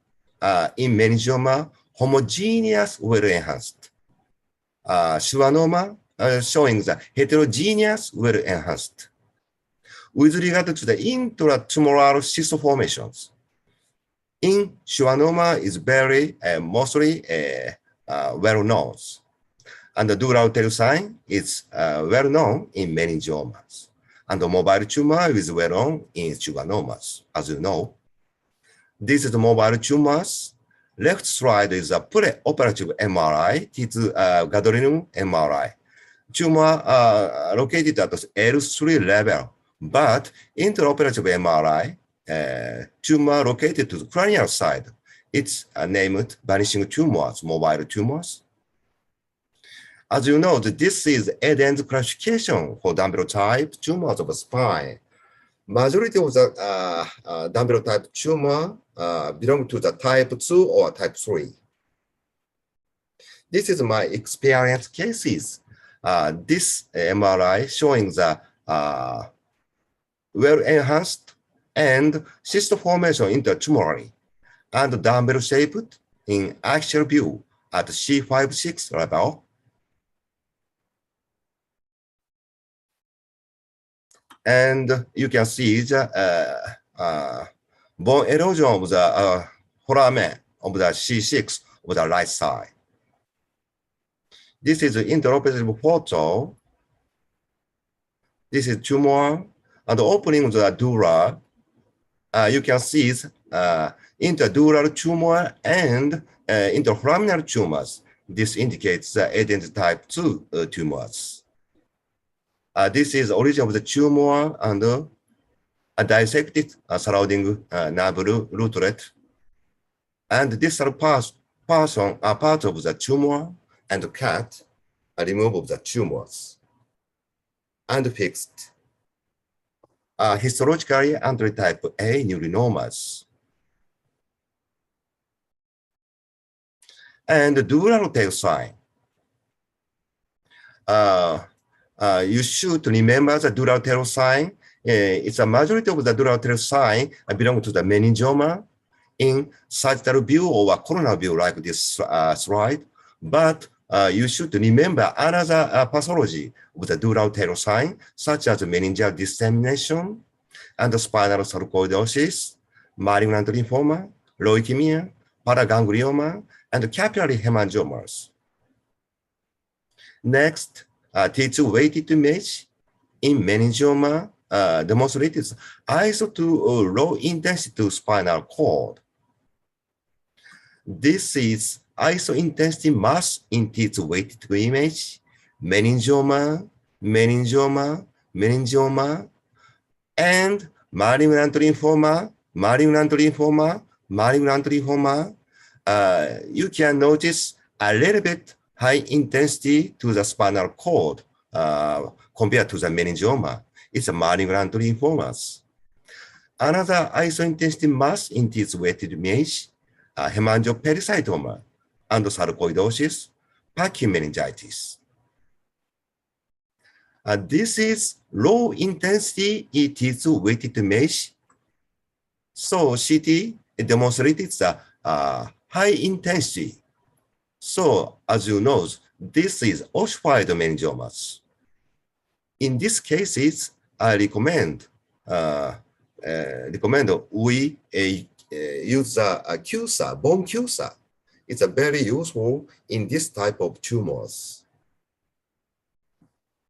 Speaker 8: in meningioma, homogeneous, well enhanced. Schwannoma showing the heterogeneous, well enhanced. With regard to the intratumoral cyst formations, in schwannoma is very mostly well known. And the dural tail sign is well known in meningiomas. And the mobile tumor is well known in schwannomas, as you know. This is the mobile tumors. Left side is a pre-operative MRI, T2 gadolinium MRI. Tumor located at L3 level, but intraoperative MRI, tumor located to the cranial side. It's named vanishing tumors, mobile tumors. As you know, this is Eden's classification for Dumbbell type tumors of the spine. Majority of the Dumbbell type tumor belong to the type 2 or type 3. This is my experience cases. This MRI showing the well-enhanced and cyst formation intratumorally and dumbbell shaped in axial view at C5-6 level. And you can see the bone erosion of the foramen of the C6 of the right side. This is the intraoperative photo. This is tumor and the opening of the dura. You can see intradural tumor and intraforaminal tumors. This indicates the Eden's type 2 tumors. This is the origin of the tumor and a dissected surrounding nerve rootlet. And this are part of the tumor and cut a removal of the tumors and fixed. Histologically, anti-type A neurinomas. And the dural tail sign. You should remember the dural tail sign. It's a majority of the dural tail sign belong to the meningioma in sagittal view or a coronal view like this slide. But you should remember another pathology of the dural tail sign, such as meningeal dissemination and spinal sarcoidosis, malignant lymphoma, leukemia, paraganglioma, and capillary hemangiomas. Next, T2 weighted image in meningioma demonstrated ISO to low intensity spinal cord. This is ISO intensity mass in T2 weighted image, meningioma, meningioma, meningioma, and malignant lymphoma, malignant lymphoma, malignant lymphoma. You can notice a little bit high intensity to the spinal cord compared to the meningioma. It's a malignant lymphomas. Another ISO intensity mass in this weighted image, hemangiopericytoma and sarcoidosis, Pacquiao meningitis. This is low intensity T2 weighted image. So CT demonstrated the high intensity. So as you know, this is ossified meningiomas. In these cases, I recommend we use a QSA, bone QSA. It's a very useful in this type of tumors.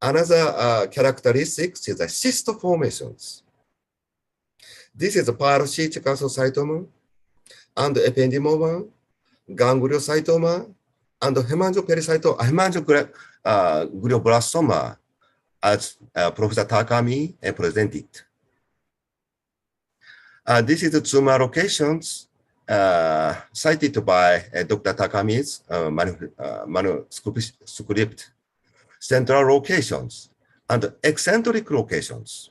Speaker 8: Another characteristic is the cyst formations. This is a Pelocytic Astrocytoma and ependymoma, gangliocytoma, and hemangioblastoma, as Professor Takami presented. This is the tumor locations cited by Dr. Takami's manuscript. Central locations and eccentric locations.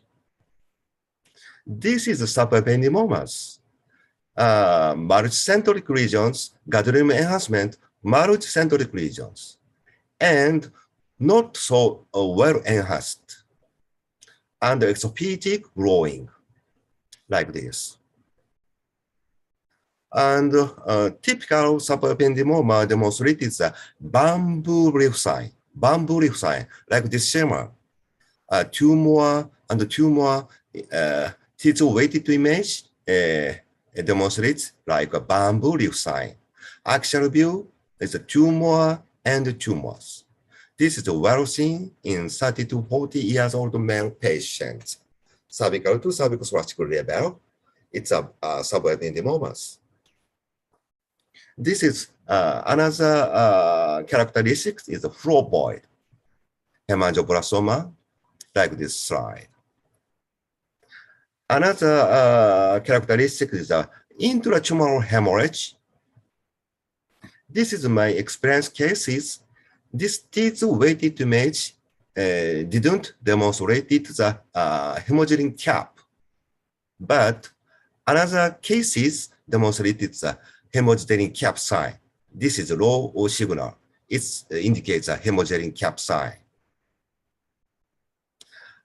Speaker 8: This is the subependymomas. Multicentric regions, gadolinium enhancement, multicentric regions, and not so well enhanced, and exophytic growing, like this. And typical subependymoma demonstrated the bamboo leaf sign. Bamboo leaf sign, like this schema, tumor and tumor T2 weighted image demonstrates like a bamboo leaf sign. Axial view is a tumor and tumors. This is well seen in 30 to 40 years old male patients. Cervical to cervicothoracic level, it's a subependymomas. This is another characteristic is a floboid hemangioblastoma, like this slide. Another characteristic is a intratumoral hemorrhage. This is my experience cases. This T2 weighted image didn't demonstrate the hemogenic cap, but another cases demonstrated the hemogenic cap sign. This is a low O signal. It indicates a hemogenic cap sign.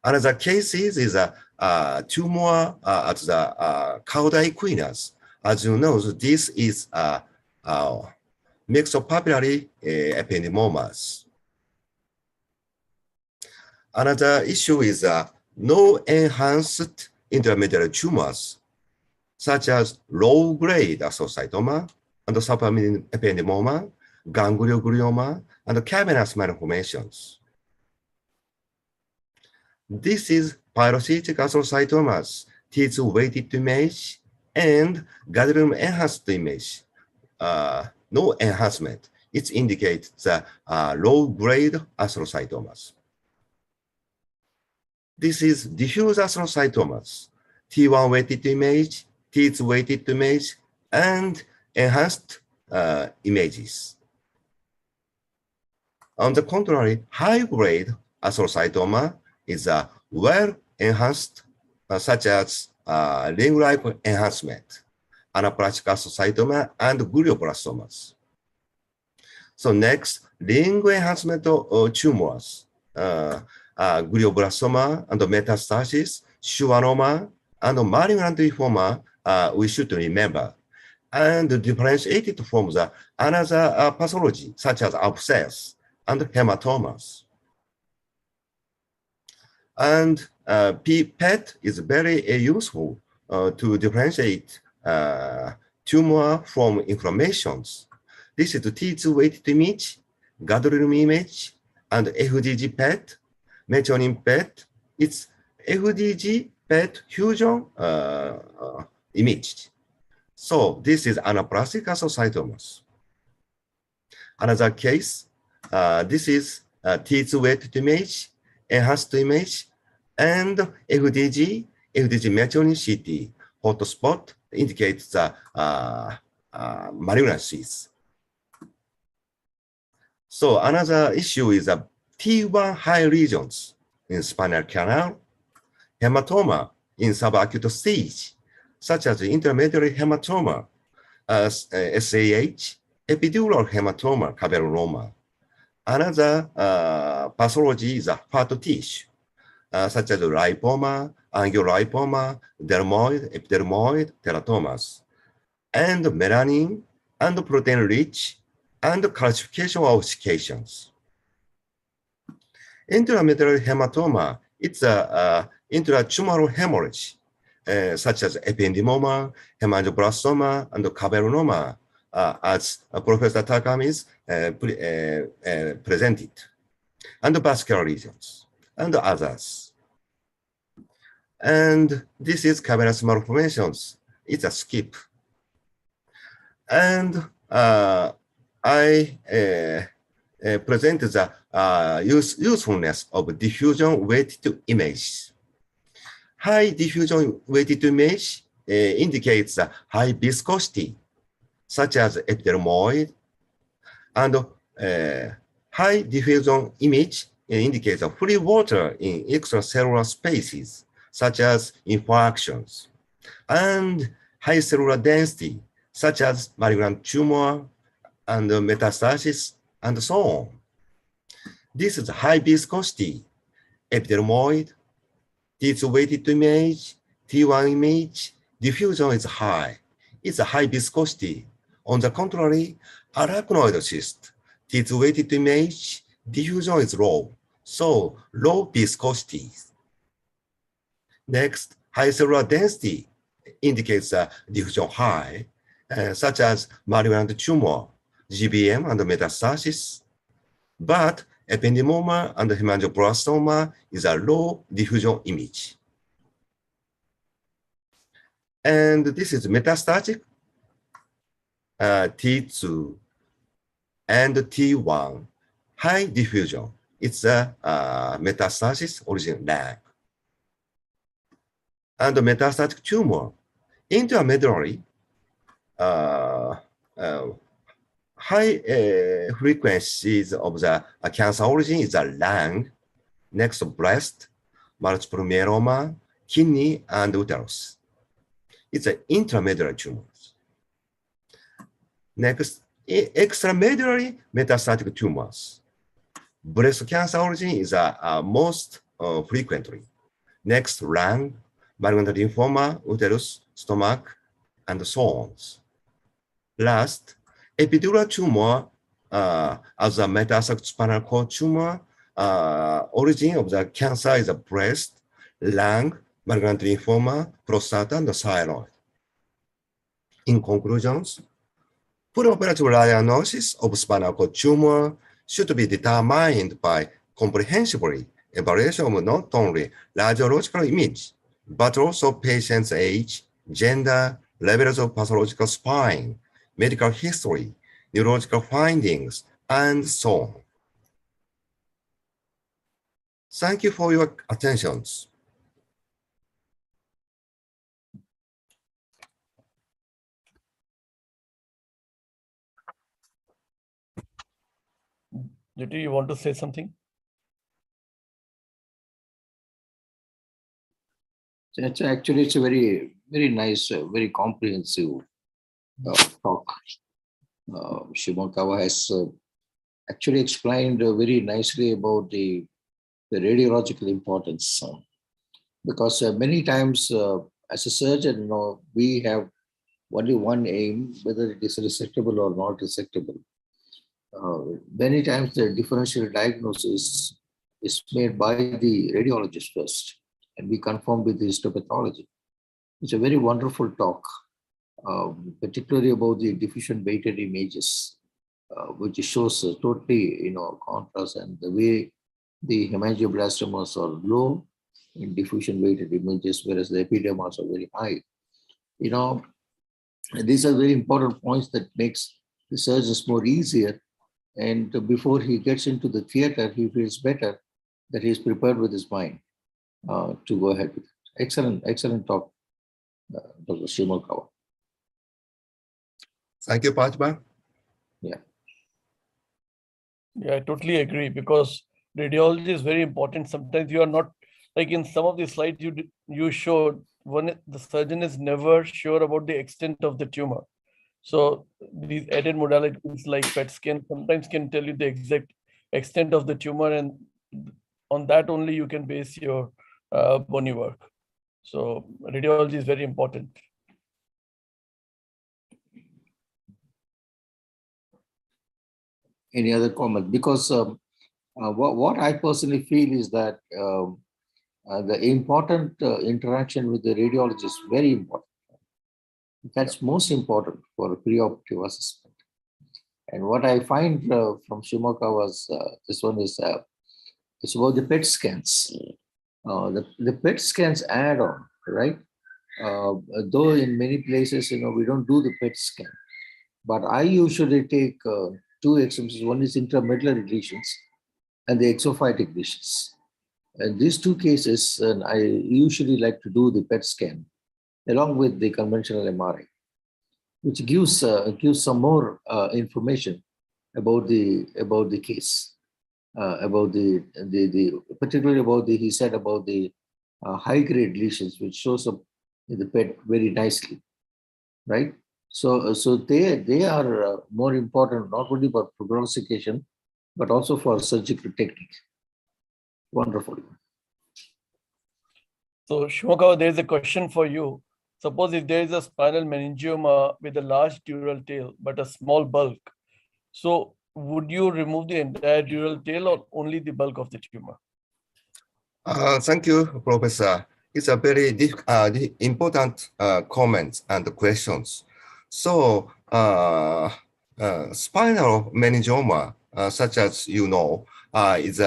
Speaker 8: Another case is a tumor at the cauda equinus. As you know, this is a myxopapillary ependymomas. Another issue is no enhanced intramedullary tumors, such as low-grade astrocytoma and subependymoma, ganglioglioma, and cavernous malformations. This is Pelocytic Astrocytomas, T2 weighted image, and gadolinium enhanced image. No enhancement. It indicates the low-grade astrocytomas. This is diffuse astrocytomas, T1 weighted image, T2 weighted image, and enhanced images. On the contrary, high-grade astrocytoma is a well-enhanced, such as ring-like enhancement, anaplastic astrocytoma, and glioblastomas. So next, ring enhancement tumors, glioblastoma and metastasis, schwannoma, and malignant lymphoma, we should remember. and differentiated from the another pathology such as abscess and hematomas. And PET is very useful to differentiate tumor from inflammations. This is the T2 weighted image, gadolinium image, and FDG PET, methionine PET. It's FDG PET fusion image. So this is anaplastic astrocytomas. Another case, this is T2 weighted image, enhanced image, and FDG methionine CT hotspot indicates the malignancies. So another issue is T1 high regions in spinal canal, hematoma in subacute stage, such as intermediary hematoma, SAH, epidural hematoma, cavernoma. Another pathology is fat tissue, such as lipoma, angiolipoma, dermoid, epidermoid, teratomas, and melanin and protein-rich and calcification of occasions. Intramedullary hematoma, it's a intratumoral hemorrhage, such as ependymoma, hemangioblastoma, and cavernoma, as Professor Takami presented, and vascular lesions, and others. And this is cavernous malformations. It's a skip. And I presented the usefulness of diffusion weighted image. High diffusion weighted image indicates a high viscosity, such as epidermoid, and high diffusion image indicates a free water in extracellular spaces, such as infarctions, and high cellular density, such as malignant tumor and metastasis, and so on. This is high viscosity, epidermoid, T2 weighted image, T1 image, diffusion is high. It's a high viscosity. On the contrary, arachnoid cyst, T2 weighted image, diffusion is low, so low viscosity. Next, high cellular density indicates diffusion high, such as malignant tumor, GBM, and metastasis. But ependymoma and hemangioblastoma is a low diffusion image. And this is metastatic T2 and T1, high diffusion. It's a metastasis origin lag. And the metastatic tumor, intramedullary, high frequencies of the cancer origin is a lung, next breast, multiple myeloma, kidney, and uterus. It's an intramedullary tumors. Next, extramedullary metastatic tumors. Breast cancer origin is most frequently. Next, lung, malignant lymphoma, uterus, stomach, and so on. Last, epidural tumor as a metastatic spinal cord tumor. Origin of the cancer is a breast, lung, malignant lymphoma, prostate, and thyroid. In conclusions, preoperative diagnosis of spinal cord tumor should be determined by comprehensively evaluation of not only radiological image, but also patient's age, gender, levels of pathological spine, medical history, neurological findings, and so on. Thank you for your attention.
Speaker 3: Judy, you want to say something?
Speaker 1: It's actually, it's a very, very nice, very comprehensive talk. Shimokawa has actually explained very nicely about the radiological importance, because many times as a surgeon, we have only one aim, whether it is resectable or not resectable. Many times the differential diagnosis is made by the radiologist first, and we confirm with the histopathology. It's a very wonderful talk, particularly about the diffusion weighted images, which shows totally, contrast, and the way the hemangioblastomas are low in diffusion weighted images, whereas the epidermals are very high. These are very important points that makes the surgeons more easier. And before he gets into the theater, he feels better that he's prepared with his mind to go ahead with it. Excellent talk, Dr. Shimokawa.
Speaker 8: Thank you, Pachman.
Speaker 3: Yeah, I totally agree, because radiology is very important. Sometimes you are not, like in some of the slides you showed, the surgeon is never sure about the extent of the tumor. So these added modalities like PET scan sometimes can tell you the exact extent of the tumor, and on that only you can base your bony work. So radiology is very important.
Speaker 1: Any other comment? Because what I personally feel is that the important interaction with the radiologist is very important. That's most important for preoperative assessment. And what I find from Shimokawa's, this one is it's about the PET scans. The PET scans add on, right? Though in many places, we don't do the PET scan, but I usually take two exams. One is intramedullary lesions and the exophytic lesions. And these two cases, I usually like to do the PET scan along with the conventional MRI, which gives some more information about the case, particularly about he said about the high grade lesions, which shows up in the PET very nicely, right? So they are more important not only for prognostication but also for surgical technique. Wonderful.
Speaker 3: So Shimokawa, there is a question for you. Suppose if there is a spinal meningioma with a large dural tail but a small bulk, so would you remove the entire dural tail or only the bulk of the tumor?
Speaker 8: Thank you, Professor. It's a very important comments and questions. So spinal meningioma, such as is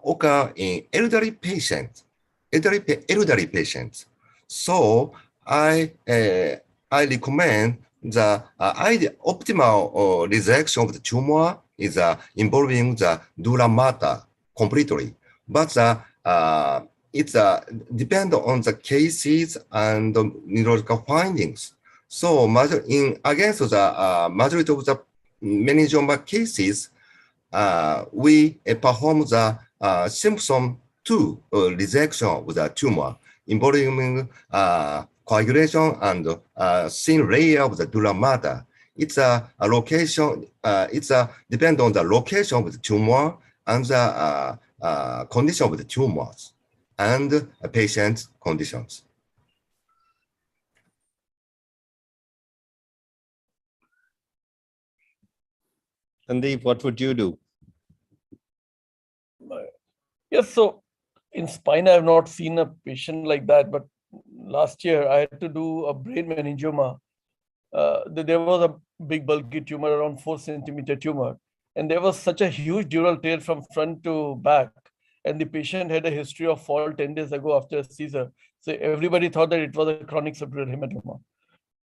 Speaker 8: occur in elderly patients. So I recommend the optimal resection of the tumor is involving the dura mater completely, but it's depend on the cases and the neurological findings. So against the majority of the meningioma cases, we perform the symptom 2 resection of the tumor involving coagulation and thin layer of the dura mater. It's a location. It's depend on the location of the tumor and the condition of the tumors and patient conditions.
Speaker 2: Sandeep, what would you do?
Speaker 3: Yes, so in spine, I have not seen a patient like that, but last year I had to do a brain meningioma. There was a big bulky tumor, around 4 centimeter tumor, and there was such a huge dural tail from front to back, and the patient had a history of fall 10 days ago after a seizure. So everybody thought that it was a chronic subdural hematoma.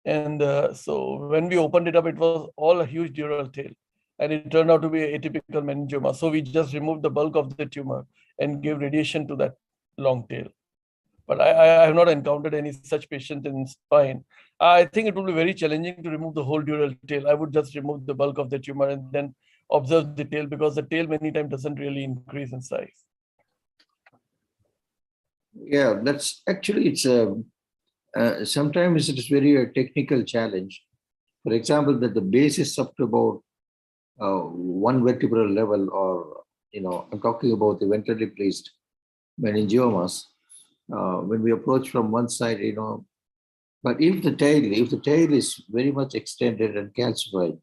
Speaker 3: And so when we opened it up, it was all a huge dural tail, and it turned out to be an atypical meningioma. So we just removed the bulk of the tumor and gave radiation to that long tail. But I have not encountered any such patient in spine. I think it will be very challenging to remove the whole dural tail. I would just remove the bulk of the tumor and then observe the tail, because the tail many times doesn't really increase in size.
Speaker 1: Yeah, that's actually, it's sometimes it is very a technical challenge. For example, that the base is up to about 1 vertebral level, or I'm talking about the ventrally placed meningiomas. When we approach from one side, But if the tail is very much extended and calcified,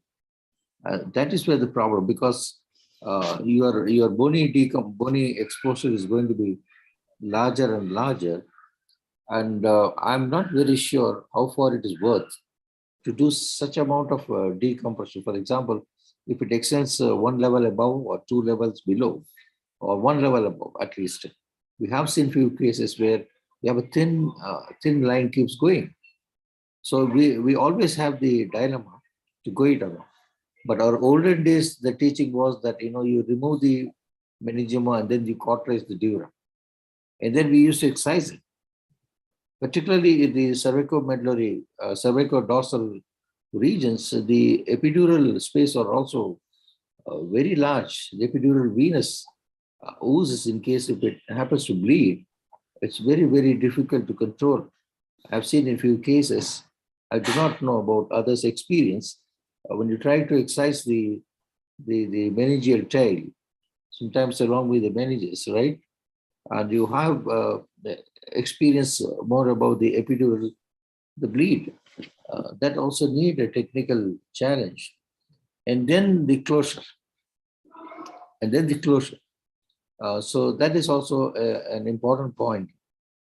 Speaker 1: that is where the problem, because your bony exposure is going to be larger and larger, and I'm not very sure how far it is worth to do such amount of decompression. For example, if it extends one level above or two levels below, or one level above at least, we have seen few cases where we have a thin line keeps going. So we always have the dilemma to go it along. But our olden days, the teaching was that, you remove the meningioma and then you cauterize the dura. And then we used to excise it. Particularly in the cervicomedullary, cervicodorsal regions, the epidural space are also very large. The epidural venous oozes in case if it happens to bleed. It's very, very difficult to control. I've seen in few cases, I do not know about others' experience. When you try to excise the meningeal tail, sometimes along with the meninges, right? And you have experience more about the epidural, the bleed. That also need a technical challenge. And then the closure. So that is also an important point,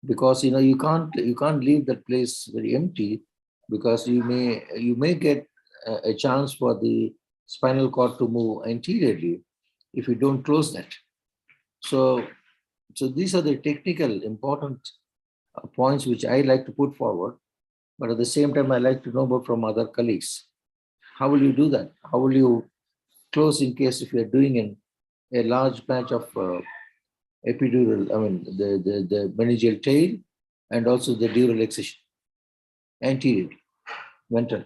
Speaker 1: because you can't leave that place very empty, because you may get a chance for the spinal cord to move anteriorly if you don't close that. So these are the technical important points which I like to put forward, but at the same time I like to know about from other colleagues. How will you do that? How will you close in case if you are doing a large patch of epidural, the meningeal tail, and also the dural excision, anterior, ventral.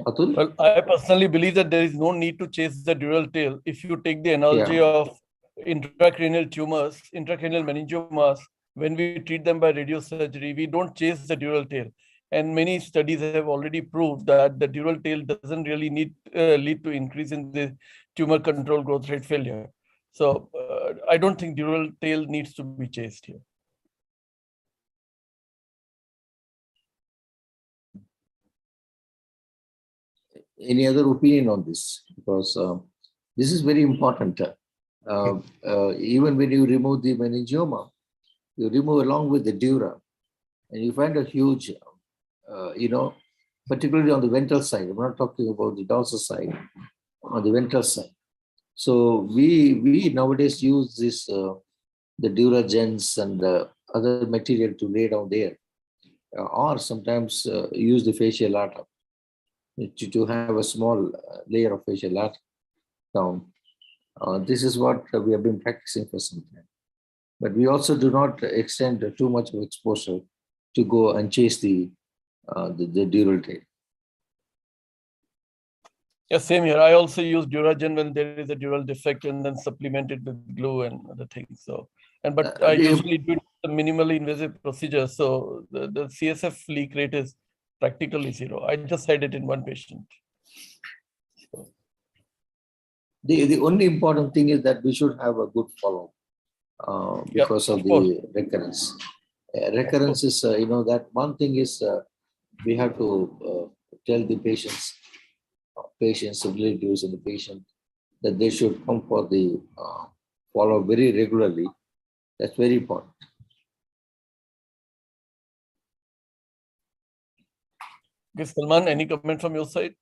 Speaker 1: Atul?
Speaker 3: Well, I personally believe that there is no need to chase the dural tail. If you take the analogy of intracranial tumors, intracranial meningiomas, when we treat them by radiosurgery, we don't chase the dural tail. And many studies have already proved that the dural tail doesn't really lead to increase in the tumor control growth rate failure. So I don't think dural tail needs to be chased here.
Speaker 1: Any other opinion on this? Because this is very important. Even when you remove the meningioma, you remove along with the dura, and you find a huge, particularly on the ventral side. I'm not talking about the dorsal side, on the ventral side. So we nowadays use this, the duragens and other material to lay down there, or sometimes use the fascial lata to have a small layer of fascial lata down. This is what we have been practicing for some time. But we also do not extend too much of exposure to go and chase the dural tail.
Speaker 3: Yeah, same here. I also use Duragen when there is a dural defect and then supplement it with glue and other things. So, but I usually do the minimally invasive procedure. So the CSF leak rate is practically zero. I just had it in one patient.
Speaker 1: The only important thing is that we should have a good follow-up because of the recurrence. Recurrence is, that one thing is we have to tell the patients, relatives and the patient that they should come for the follow-up very regularly. That's very important.
Speaker 3: Okay, Salman, any comment from your side?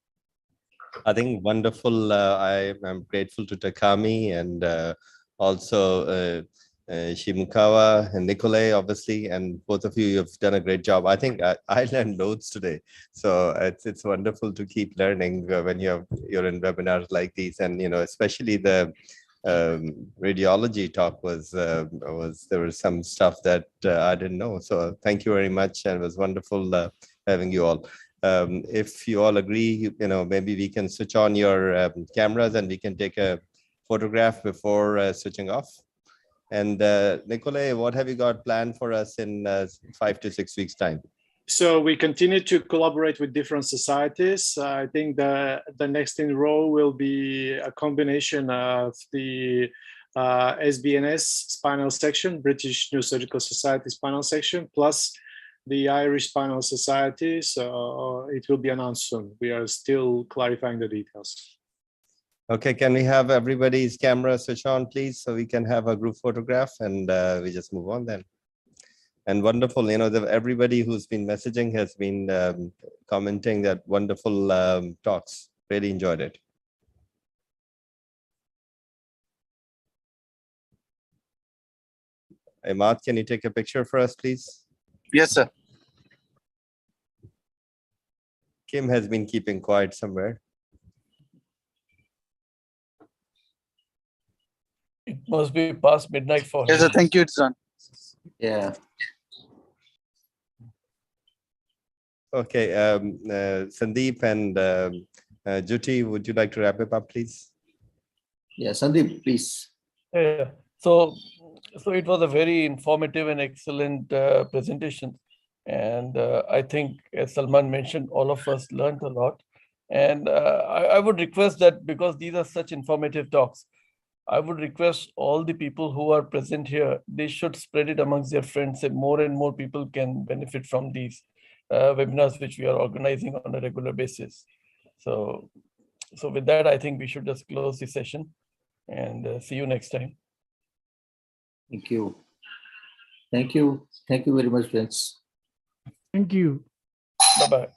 Speaker 2: I think wonderful. I am grateful to TAKAMI and also Shimokawa and Nikolay, obviously, and both of you have done a great job. I think I learned loads today. So it's wonderful to keep learning when you're in webinars like these, and especially the radiology talk was there was some stuff that I didn't know. So thank you very much, and it was wonderful having you all. If you all agree, maybe we can switch on your cameras and we can take a photograph before switching off. And Nikolay, what have you got planned for us in 5 to 6 weeks' time?
Speaker 4: So we continue to collaborate with different societies. I think the next in row will be a combination of the SBNS spinal section, British Neurosurgical Society spinal section, plus the Irish Spinal Society. So it will be announced soon. We are still clarifying the details.
Speaker 2: Okay, can we have everybody's camera switch on, please, so we can have a group photograph, and we just move on then. And wonderful, everybody who's been messaging has been commenting that wonderful talks. Really enjoyed it. Hey, Matt, can you take a picture for us, please?
Speaker 9: Yes, sir.
Speaker 2: Kim has been keeping quiet somewhere.
Speaker 3: It must be past midnight for
Speaker 9: Yes,
Speaker 3: him.
Speaker 9: sir. Thank you. It's done.
Speaker 1: Yeah.
Speaker 2: Okay, Sandeep and Juti, would you like to wrap it up, please?
Speaker 1: Yeah, Sandeep, please.
Speaker 3: Yeah. So it was a very informative and excellent presentation. And I think, as Salman mentioned, all of us learned a lot. And I would request that, because these are such informative talks, I would request all the people who are present here, they should spread it amongst their friends, and more people can benefit from these webinars which we are organizing on a regular basis. So with that, I think we should just close the session and see you next time.
Speaker 1: Thank you. Thank you. Thank you very much, friends.
Speaker 6: Thank you.
Speaker 3: Bye-bye.